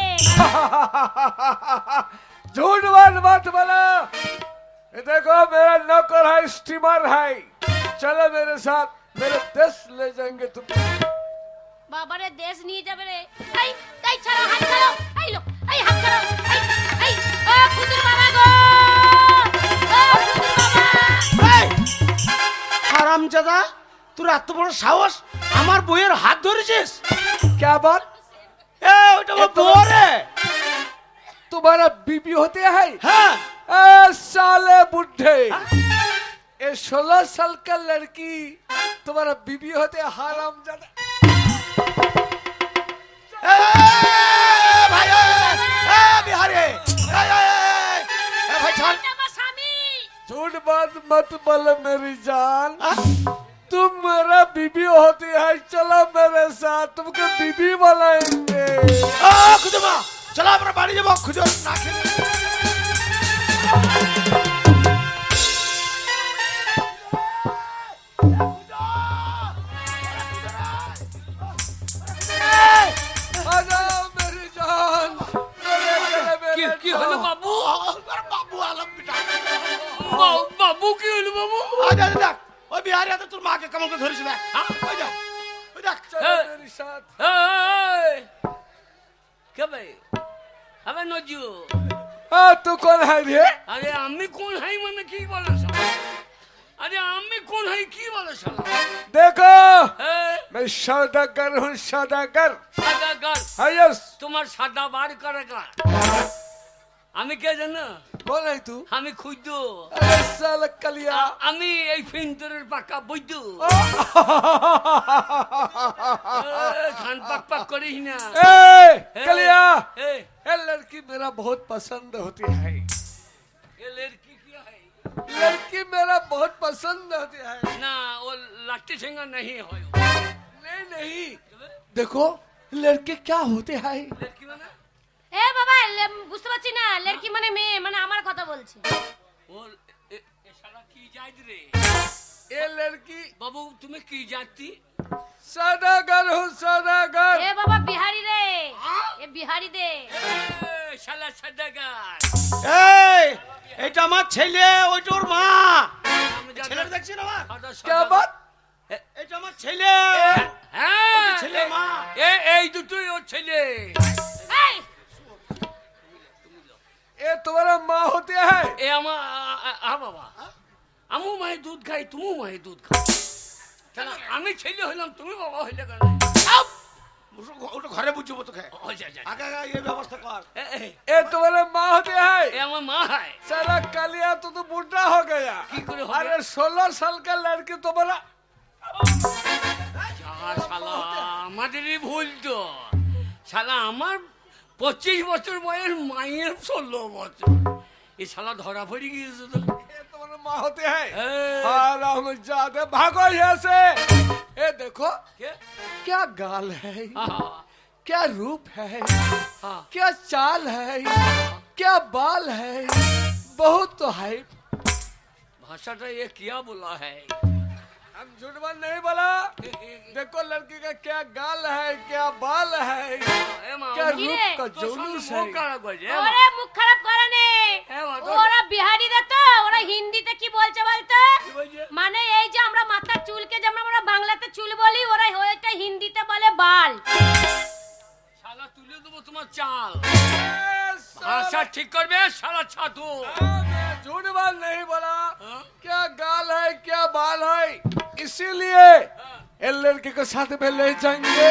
झूठ मत बोला ये देखो मेरा नौकर है स्टीमर है चलो मेरे साथ मेरे देश ले जाएंगे तुम বাবারে দেশ নিয়ে যাবে রে। এই এই ছাড়ো, হাত ছাড়ো, এই লো, এই হাত ছাড়ো, এই ও খুদুর বাবা গো, ও খুদুর বাবা। হারামজাদা, তোর এত বড় সাহস আমার বইয়ের হাত ধরেছিস? क्या बात এ ওটা আমার বউ রে। तुम्हारा बीबी होते हैं হ্যাঁ, ए साले बुढ़े ये 16 साल का लड़की तुम्हारा बीबी होते हराम ज्यादा এ ভাই, এ বিহারি, এ ভাই ছাড়। এটা আমার স্বামী। झूठ बात मत बोलो मेरी जान হ্যাঁ? तुम मेरा बीबी होती है चलो मेरे साथ तुमको बीबी बनाएंगे খুদমা চলো আমরা বাড়ি যাবো, খুঁজো না খেলে। आ जाओ मेरी जान मेरे गले में কি কি बैठो। হলো বাবু? বাবু আলম বিটা। বাবু কি হলো বাবু? দেখ ওই বিহারি হাতে তোর মাকে কেমন করে ধরেছিল, ওই দেখ, ওই দেখ। चलो ए। मेरे साथ এই, কে ভাই? আবে নজু, हाँ तू कौन है रे আরে আমি কোন হাই মানে কি বলে শালা? আরে আমি কোন হাই কি বলে শালা? देखो এই, मैं सौदागर हूँ सौदागर সাদা গার, हाँ यस তোমার সাদা বার করে গার। আমি কে জানো? कौन है तू আমি খুঁজদ। अरे साला कलिया আমি এই ফিন্দরের পাকা বৈদ্য। খান পাক পাক করিস না। ए कलिया এই, ये लड़की मेरा बहुत पसंद होती है এ লড়কি কি है? लड़की मेरा बहुत पसंद होती है না ও লাঠি ঠেঙ্গা नहीं হয়। नहीं नहीं देखो लड़के क्या होते हैं লড়কি মানে এ বাবা, বুঝতে পারছি না, লড়কি মানে মেয়ে, মানে আমার কথা বলছে। ও এ শালা কি জাত রে? ये लड़की বাবু তুমি কি জাতি? सौदागर हूँ सौदागर এ বাবা বিহারি রে, এ বিহারি দে। এ শালা সাদাগার। এই এটা আমার ছেলে, ওইটা ওর মা। আমি জানি- ছেলেটা দেখছি না মা, সাদা क्या সাদা- बात এটা আমার ছেলে। হ্যাঁ ছেলে মা। এই দুটোই ওর ছেলে। এই ये तुम्हारा माँ होते हैं এ আমার বাবা, আমু মায়ের দুধ খাই, তুমিও মায়ের দুধ খাও। কেন আমি ছেলে হইলাম, তুমি বাবা হইলে কেন? ওটা ঘরে বুঝবো তোকে, ও, যা, যা, যা। আগে আগে এই ব্যবস্থা কর। ये तुम्हारे माँ होते हैं এ আমার মা হয়। साला कलिया तो बूढ़ा हो गया কি করে হবে? अरे 16 साल का लड़की तुम्हारा যা শালা, আমাদেরই ভুল তো। শালা আমার 25 বছর বয়স, মায়ের 16 বছর। এই শালা ধরা পড়ে গিয়েছে তো। ये तुम्हारे माँ होते हैं এ, आराम जाते भागो यहाँ से ये देखो কে? क्या गाल है আহা, क्या रूप है হ্যাঁ। क्या चाल है क्या बाल है बहुत तो है भाषाটা ये क्या बोला है? हम झूठ बात नहीं बोला देखो लड़की का क्या गाल है क्या बाल है এ মা, क्या কি रूप রে? का তোর जुलूस সামনে মুখ है খারাপ হয়েছে, এ মা। ওরে মুখ খারাপ করে নে, হ্যাঁ, মা, তো- ওরা বিহারি দে তো, ওরা হিন্দিতে কি বলছে বলতো? কি বলছে? মানে এই যে আমরা মাথার চুলকে যেমন আমরা বাংলাতে চুল বলি, ওরা ওইটা হিন্দিতে বলে বাল। শালা তুলে দেবো তোমার চাল। साला- ভাষা ঠিক করবে শালা ছাতু। मैं झूठ बात नहीं बोला हाँ? क्या गाल है क्या बाल है इसीलिए ये लड़के को साथ में ले जाएंगे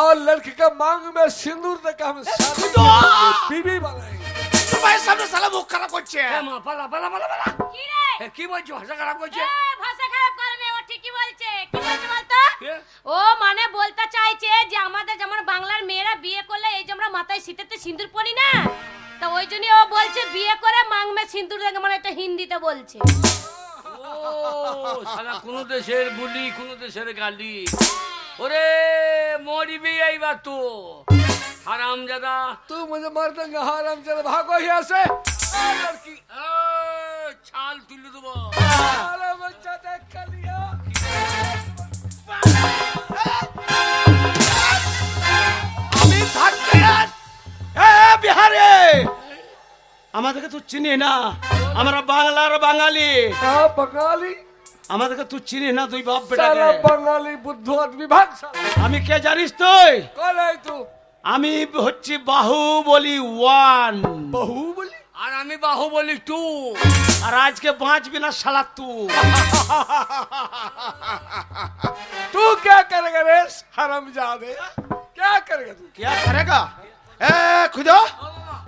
और लड़की का मांग में सिंदूर तक हम शादी करेंगे, बीवी बनाएंगे তোর ভাইয়ের সামনে শালা মুখ খারাপ করছে। এ মা, পালা পালা পালা পালা। কি রে? এ, কি বলছো? ভাষা খারাপ করছে? এ, ভাষা খারাপ করে নে, ও ঠিকই বলছে। কি বলছে বলছে। ও সারা কোন দেশের বুলি কোন দেশের গালি। ওরে মরিবি এইবার তো হারামজাদা। तू मुझे मार देंगे हराम चल भागो यहाँ से। लड़की ছাল তুলে দেবো। अरे बच्चा देख कर लिया। আমি থাকতে এ বিহারে আমাদেরকে তুই চিনি না, আমরা বাংলার বাঙালি। हाँ बंगाली আমাদেরকে তুই চিনি না, দুই বাপ साला বেটাকে। बंगाली बुद्धू आदमी भाग साला। আমি কে জানিস তুই? कौन है तू? আমি হচ্ছি বাহুবলী 1। बाहुबली আর আমি বাহুবলি টু। আর আজকে বাঁচবি না শালা তুই। तू क्या करेगा रे हरामजादे? क्या करेगा तू? क्या करेगा? এ খুদা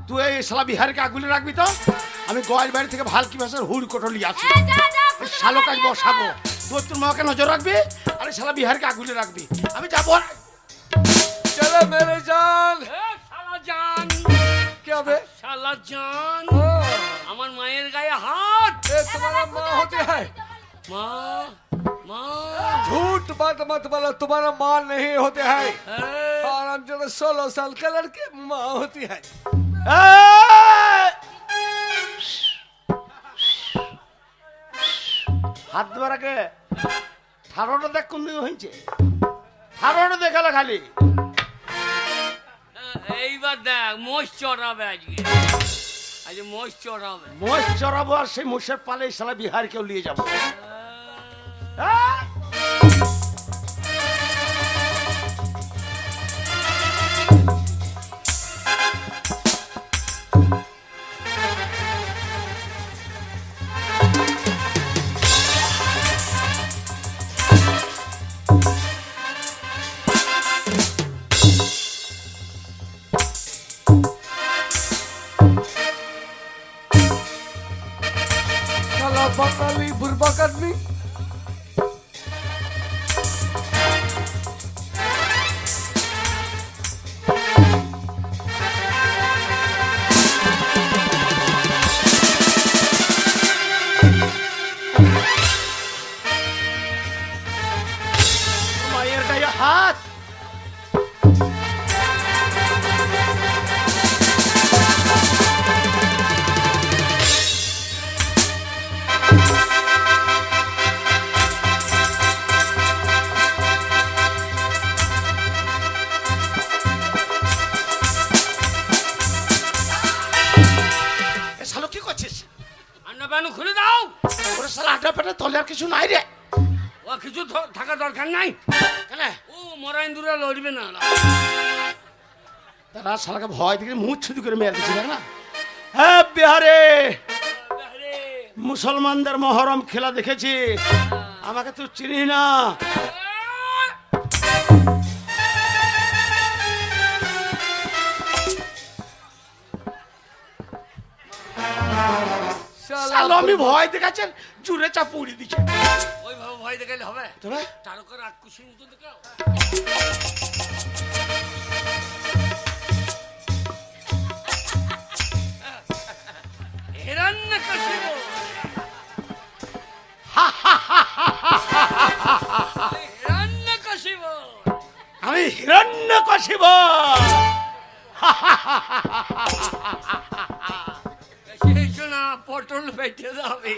তুই এই শালা বিহারকে আগুলে রাখবি তো। আমি গোয়াল বাড়ি থেকে ভালকি ভাষার হুড় কোটলি আসি। এই শালো কাজ বসাবো, তুই তোর মাকে নজর রাখবি আর এই শালা বিহারকে আগুলে রাখবি। আমি যাবো না। चलो मेरे जान। শালা জান। क्या बे? শালা জান ओ, আমার মায়ের গায়ে হাত। ये तुम्हारा माँ होती है। মা মা झूठ बात मत बोलो, तुम्हारा माँ नहीं होते है। এ, आराम चलो 16 साल का लड़की माँ होती है। হাত দেওয়ার আগে ঠাড়োটা দেখ কোন দিকে হয়েছে। ঠাড়োটা দেখালে খালি এইবার দেখ মোষ চড়াবে আজকে। আজকে মোষ চড়াবে। মোষ চড়াবো আর সেই মোষের পালে এই শালা বিহারকেও নিয়ে যাবো। साला बंगाली बुर्बक आदमी। মায়ের গায়ে হাত। এ শালো কি করছিস? আন্না বানু খুলে দাও। ওরে শালা আটা পেটে তলে আর কিছু নাই রে। ও কিছু থাকা দরকার নাই। কেন? ও মরা ইন্দুরা লড়বে না। তারা শালাকে ভয় দেখে মুখ ছুটি করে মেরে দিচ্ছিল না। হ্যাঁ বিহারে আরে, মুসলমানদের মহরম খেলা দেখেছি। আমাকে তুই চিনি না। শালা আমি ভয় দেখাচ্ছেন জুড়ে চাপ উড়িয়ে দিচ্ছে। ওইভাবে ভয় দেখাইলে হবে? তবে তারকার আটকুশির মতো দেখাও। হিরণ্যকশিপু। হিরণ্যকশিপু। আমি হিরণ্যকশিপ। সেই জন্য পটল বেটে যাবে।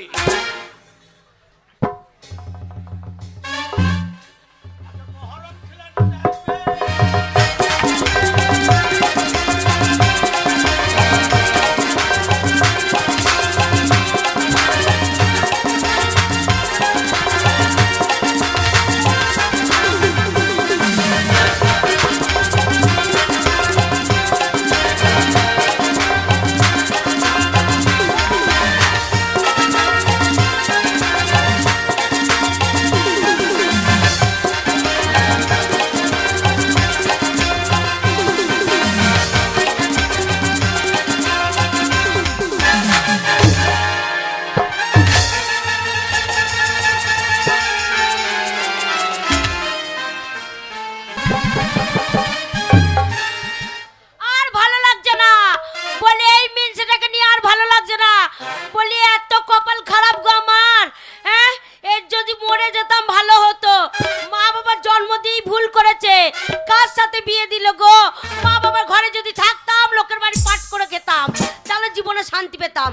বিয়ে দিল গো। মা বাবার ঘরে যদি থাকতাম, লোকের বাড়ি পাট করে খেতাম, তাহলে জীবনে শান্তি পেতাম।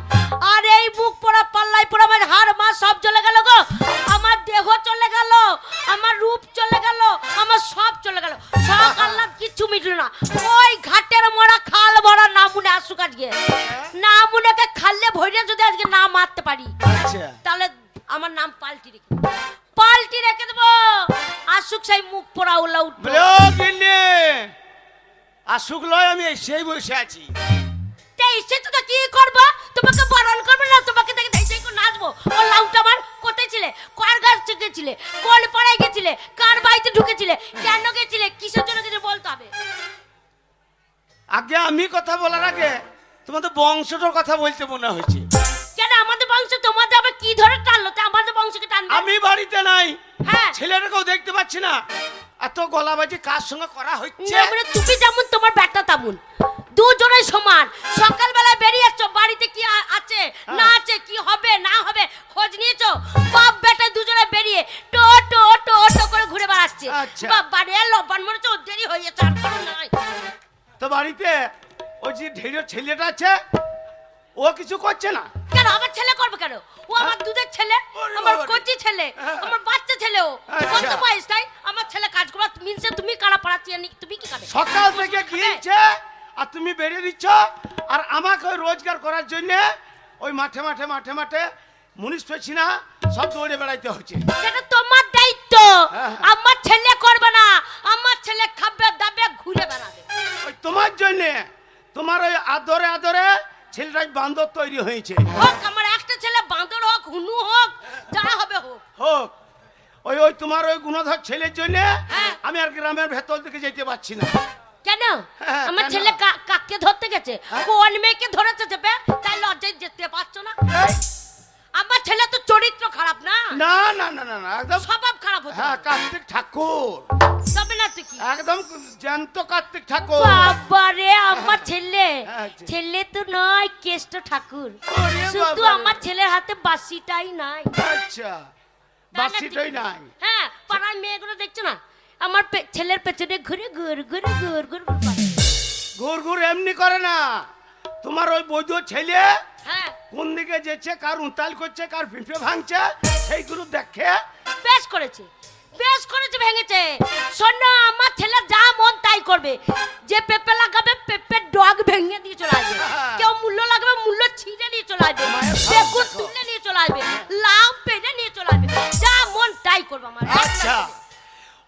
আর এই বুক পোড়া পাল্লাই পোড়া আমার হাড় মা সব চলে গেল গো। আমার দেহ চলে গেল, আমার রূপ চলে গেল, আমার সব চলে গেল। সব আল্লাহ কিচ্ছু মিটল না। ওই ঘাটের মরা খাল ভরা নামুনে আসুক আজকে, নামুনেকে খাললে ভইরে যদি আজকে না মারতে পারি, আচ্ছা তাহলে আমার নাম পাল্টি রেখে দেবো। আসুক সেই মুখ পোড়া ওলা উঠবে। বলে ও গিন্নি, আসুক লয়, আমি সেই বসে আছি। এসে তো কি করবো? তোমাকে বরণ করবো না, তোমাকে দেখে দেখে নাচবো। ও লাউটা আমার কোথায় ছিলে? কার গাছ গেছিলে? কোল পাড়ায় গেছিলে? কার বাড়িতে ঢুকেছিলে? কেন গেছিলে? কিসের জন্য কিছু বলতে হবে। আগে আমি কথা বলার আগে তোমাদের বংশটার কথা বলতে মনে হয়েছে। কেন আমাদের বংশ তোমাদের আবার কি ধরে টানলো? তা আমাদের বংশকে টানবে? আমি বাড়িতে নাই, হ্যাঁ ছেলেটাকেও দেখতে পাচ্ছি না। এত গলাবাজি কার সঙ্গে করা হচ্ছে? না, মানে তুমি যেমন তোমার ব্যাটা তেমন, দুজনেই সমান। সকালবেলা বেরিয়েছো, বাড়িতে কি আছে না আছে, কি হবে না হবে খোঁজ নিয়েছো? বাপ বেটা দুজনে বেরিয়ে টো টো টো টো করে ঘুরে বেড়াচ্ছে। আচ্ছা। বাবা রে লবান মনে হচ্ছে দেরি হয়ে যাচ্ছে, আর কোনো নাই। তো বাড়িতে ওই যে ঢেড়ের ছেলেটা আছে, ও কিছু করছে না? কেন আমার ছেলে করবে কেন? ও আমার দুধের ছেলে, ওরে আমার বাবারে। কচি ছেলে, আমার বাচ্চা ছেলে। ও আচ্ছা। কত বয়স তাই? আমার ছেলে কাজ করে মিনসে তুমি কারা পড়াচ্ছি, তুমি কি খাবে? সকাল থেকে গিয়েছে আর তুমি বেরিয়ে দিচ্ছ, আর আমাকে ওই রোজগার করার জন্য ওই মাঠে মাঠে মাঠে মাঠে মুনিশ পেছি না, সব দৌড়ে বেড়াইতে হচ্ছে। সেটা তোমার দায়িত্ব। হ্যাঁ। আমার ছেলে করবে না, আমার ছেলে খাবে দাবে ঘুরে বেড়াবে। ওই তোমার জন্য, তোমার ওই আদরে আদরে ছেলেটাই বান্দর তৈরি হয়েছে। হোক আমার একটা ছেলে, বাঁদর হোক হুনু হোক, যা হবে হোক। হোক, ওই ওই তোমার ওই গুণধর ছেলের জন্য হ্যাঁ। আমি আর গ্রামের ভেতর দিকে যেতে পারছি না। কেন? হ্যাঁ, আমার কেন? ছেলে কাকে ধরতে গেছে? হ্যাঁ। কোন মেয়েকে ধরেছে চেপে? তাই লজ্জায় যেতে পারছো না? এই, আমার ছেলে তো চরিত্র খারাপ না, না না না না না, একদম। স্বভাব খারাপ হচ্ছে। হ্যাঁ, কার্তিক ঠাকুর, তবে না তো কি? একদম জ্যান্ত কার্তিক ঠাকুর। বাবারে আমার ছেলে, আচ্ছা। ছেলে তো নয় কেষ্ট ঠাকুর। ওরে শুধু বাবারে। আমার ছেলের হাতে বাঁশিটাই নাই। আচ্ছা, তা না বাসিটাই ঠিক- নাই। হ্যাঁ, পাড়ার মেয়েগুলো দেখছো না, আমার ছেলের পেছনে ঘুরে ঘুর ঘুর ঘুর ঘুর ঘুর করে। ঘুর ঘুর এমনি করে না, তোমার ওই বৈধ ছেলে হ্যাঁ, কোন দিকে যেছে, কার উন্তাল করছে, কার পিঁপড়ে ভাঙছে, সেইগুলো দেখে। বেশ করেছে, বেশ করেছে, ভেঙেছে। শোনো, আমার ছেলে যা মন তাই করবে। যে পেঁপে লাগাবে পেঁপের ডগ ভেঙে দিয়ে চলে আসবে, কেউ মূল্য লাগাবে মূল্য ছিঁড়ে নিয়ে চলে আসবে, মায়ের ভাব বেগুন দেখো। তুলে নিয়ে চলে আসবে, লাউ পেড়ে নিয়ে চলে আসবে। যা মন তাই করবে আমার। আচ্ছা,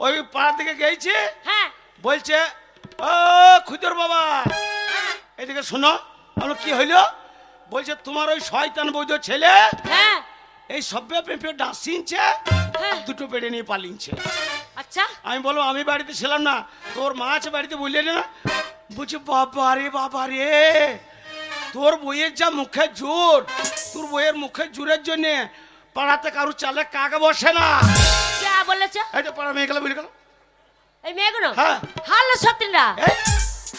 ওই পাড়ার দিকে গেছি, হ্যাঁ, বলছে ও খুদর বাবা এদিকে শোনো। বলো কি হইলো? বলছে তোমার ওই শয়তান বৈধ ছেলে হ্যাঁ, এই সভ্য পেঁপে ডাসিনছে, হ্যাঁ। দুটো পেড়ে নিয়ে পালিয়েছে। আচ্ছা, আমি বলো আমি বাড়িতে ছিলাম না, তোর মা আছে বাড়িতে, বললে না? বলছি বাবা রে, তোর বইয়ের যা মুখে জোর, তোর বইয়ের মুখে জোরের জন্য পাড়াতে কারু চালে কাকে বসে না। কে বলেছে? এই তো পাড়া মেয়ে গেল বলে গেল। এই মেয়েগুলো হ্যাঁ। হালো সতীনরা, এই,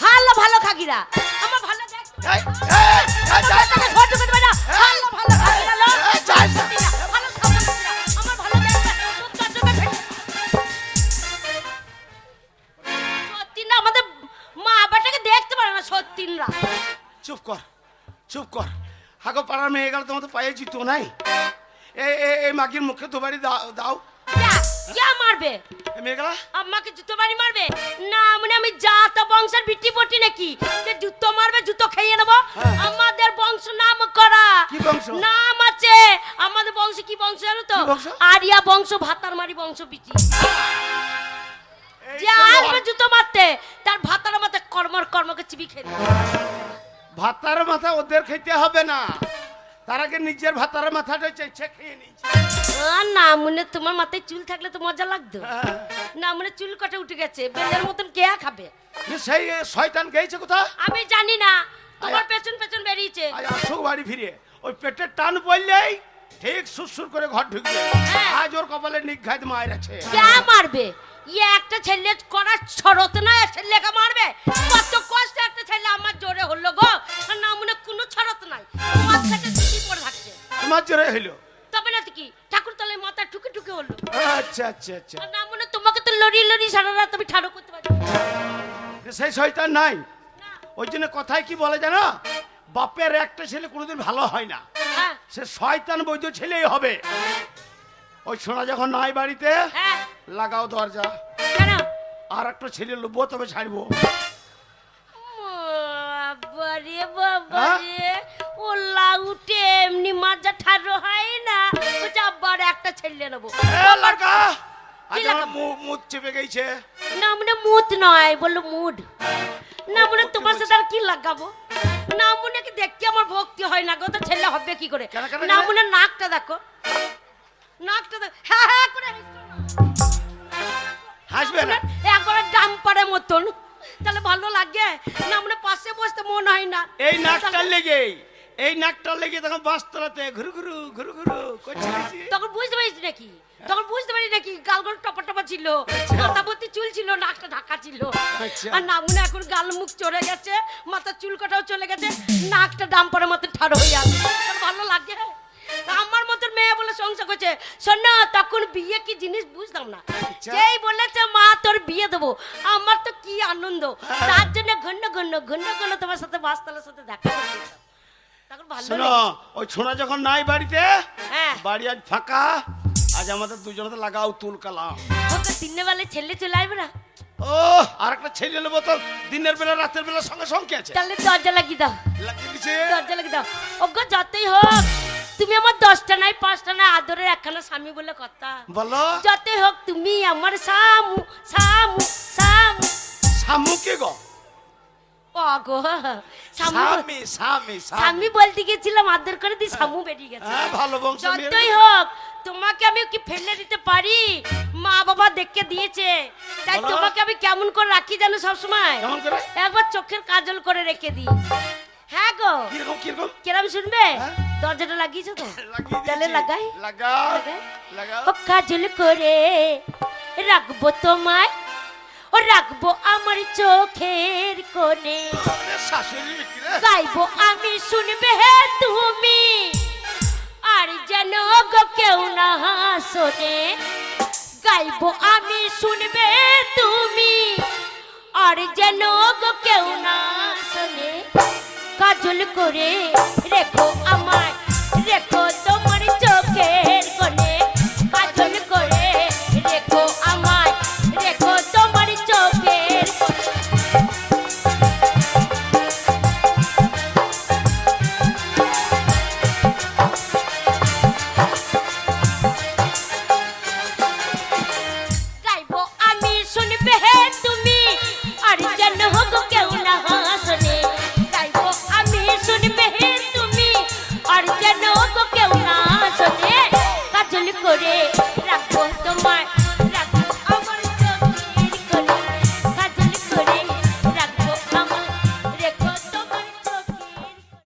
হালো ভালো খাগিরা, আমার ভালো দেখতে এই, এই, এই, যাই, তাকে সহ্য করতে পারে না। হালো ভালো খাগিরা লোক, এই, যাই, সতীনরা, ভালো সতীনরা, আমার ভালো দেখতে খুব চর্চা করে। সতীনরা আমাদের মা বাবাটাকে দেখতে পারে না, সতীনরা। চুপ কর, চুপ কর। হাগো পাড়ার মেয়ে গেল, তোমার তো পায়ে জিতো নাই। এই মাগির মুখে দুবারি দাও। কে মারবে? এই মেয়ে গেলা আমাকে জুতো বাড়ি মারবে না? মানে আমি জাত বংশের বিটি বটি নাকি যে জুতো মারবে, জুতো খেয়ে নেবো? হ্যাঁ। আমাদের বংশ নাম করা, কি বংশ? নাম আছে আমাদের বংশে। কি বংশ জানো তো? কি বংশ? আরিয়া বংশ, ভাতার মারি বংশ বিটি। এই যে তো আসবে জুতো মারতে, তার ভাতার মাথায় কর্মকে চিবি খেয়ে দেবে। ভাতার মাথা ওদের খেতে হবে না, তার আগে নিজের ভাতার মাথাটা চেঁচে খেয়ে নিয়েছে। না মনে তোমার মাথায় চুল থাকলে তো মজা লাগতো। হ্যাঁ। না মনে চুল কাটে উঠে গেছে, বেলের মতন কে খাবে? সেই শয়তান গেছে কোথায়? আমি জানি না, তোমার পেছন পেছন বেরিয়েছে। আজ আসুক বাড়ি ফিরে, ওই পেটের টান পড়লেই ঠিক সুরসুর করে ঘর ঢুকবে। হ্যাঁ। আজ ওর কপালে নিঘাত মায়ের আছে। কে মারবে? ইয়ে একটা ছেলে করার ছড়ত না, ছেলেকে মারবে? কত কষ্ট একটা ছেলে আমার জোরে হলো গো, আর না মনে কোনো ছড়ত নাই, তোমার কাছে চুটি পড়ে থাকছে। তোমার জোরে হইলো? তবে না তো কি, ঠাকুর তলায় মাথা ঠুকে ঠুকে হলো। আচ্ছা আচ্ছা আচ্ছা। আর না মনে তোমাকে তো লড়িয়ে লড়িয়ে সারা রাত আমি ঠাড়ো করতে পারি। সেই শয়তান নাই। ওই জন্য কথায় কি বলে জানো, বাপের একটা ছেলে কোনোদিন ভালো হয় না, হ্যাঁ সে শয়তান বৈধ ছেলেই হবে। ওই সোনা যখন নাই বাড়িতে, হ্যাঁ লাগাও দরজা, কেন আর একটা ছেলে লুবো, তবে ছাড়বো। বাবারে বাবারে, ও লাউটে এমনি মাজা ঠাড়ো হয় না, বলছে আবার একটা ছেলে নেবো। লাগা কি আজ আমার মুখ চেপে গেছে। না মানে মুদ নয়, বললো মুড। না মানে তোমার সাথে আর কি লাগাবো, না মনে কি দেখতে আমার ভক্তি হয় না গো, তো ছেলে হবে কি করে? কেন, কেন, না কেন? মনে নাকটা দেখো, নাকটা দেখো, হ্যাঁ হ্যাঁ করে হাসবে না? একবার ডাম্পারের মতন, তাহলে ভালো লাগে না? মনে পাশে বসতে মন হয় না। এই নাকটার লেগে, এই নাকটার লেগে তখন বাস্তলাতে ঘুরু ঘুরু ঘুরু ঘুরু করছে। তখন বুঝতে পারিস নাকি, তখন বুঝতে পারি নাকি গালগুলো টপা টপা ছিল, মাথা ভর্তি চুল ছিল, নাকটা ঢাকা ছিল। আচ্ছা। আর না মনে এখন গাল মুখ চড়ে গেছে, মাথার চুল কাটাও চলে গেছে, নাকটা ডাম্পারের মতন ঠাড়ো হয়ে আছে, তাহলে ভালো লাগে? আমার মতন মেয়ে বলে সংসার করছে। শোন না, তখন বিয়ে কি জিনিস বুঝতাম না, যেই বলেছে মা তোর বিয়ে দেবো, আমার তো কি আনন্দ, তার জন্য ঘন্ন ঘন্ন ঘন্ন ঘন্ন তোমার সাথে বাসতলার সাথে দেখা করতে যেতাম। তখন ভালো শোনো, লেগেছে। ওই সোনা যখন নাই বাড়িতে, হ্যাঁ বাড়ি আজ ফাঁকা, আজ আমাদের দুজনে লাগাও তুল কালাম। ওকে দিনের বেলায় ছেলে চলে আসবে না? ও আর একটা ছেলে নেবো তো, দিনের বেলা রাতের বেলা সঙ্গে সঙ্গে আছে। তাহলে দরজা লাগিয়ে দাও, লাগিয়ে দিছে। দরজা লাগিয়ে দাও। ওগো যতই হোক তুমি আমার 10টা নাই 5টা নাই আদরের একখানা স্বামী বলে কথা। বলো যতই হোক তুমি আমার সামু সামু সামু। সামু কে গো? ওগো সামু, স্বামী স্বামী স্বামী। স্বামী বলতে গেছিলাম, আদর করে দি সামু বেরিয়ে গেছে। হ্যাঁ, ভালো বংশ মেয়ে। যতই হোক তোমাকে আমি কি ফেলে দিতে পারি? মা বাবা দেখে দিয়েছে, তাই বলো। তোমাকে আমি কেমন করে রাখি জানো সব সময়? কেমন করে? একবার চোখের কাজল করে রেখে দিই। হ্যাঁ গো, কিরকম কিরকম? কেরাম শুনবে? হ্যাঁ। দরজাটা লাগিয়েছো তো? লাগিয়ে তাহলে দিয়েছি। লাগাই, লাগাও লাগাই। লাগাও। ও কাজল করে রাখবো তোমায়, ও রাখবো আমার চোখের কোণে, আরে শাশুড়ি বিক্রি রে। গাইবো আমি শুনবে হে তুমি, আর যেন গো কেউ না শোনে। গাইবো আমি শুনবে তুমি, আর যেন গো কেউ না শোনে। কাজল করে রেখো আমায়, রেখো তোমার চোখে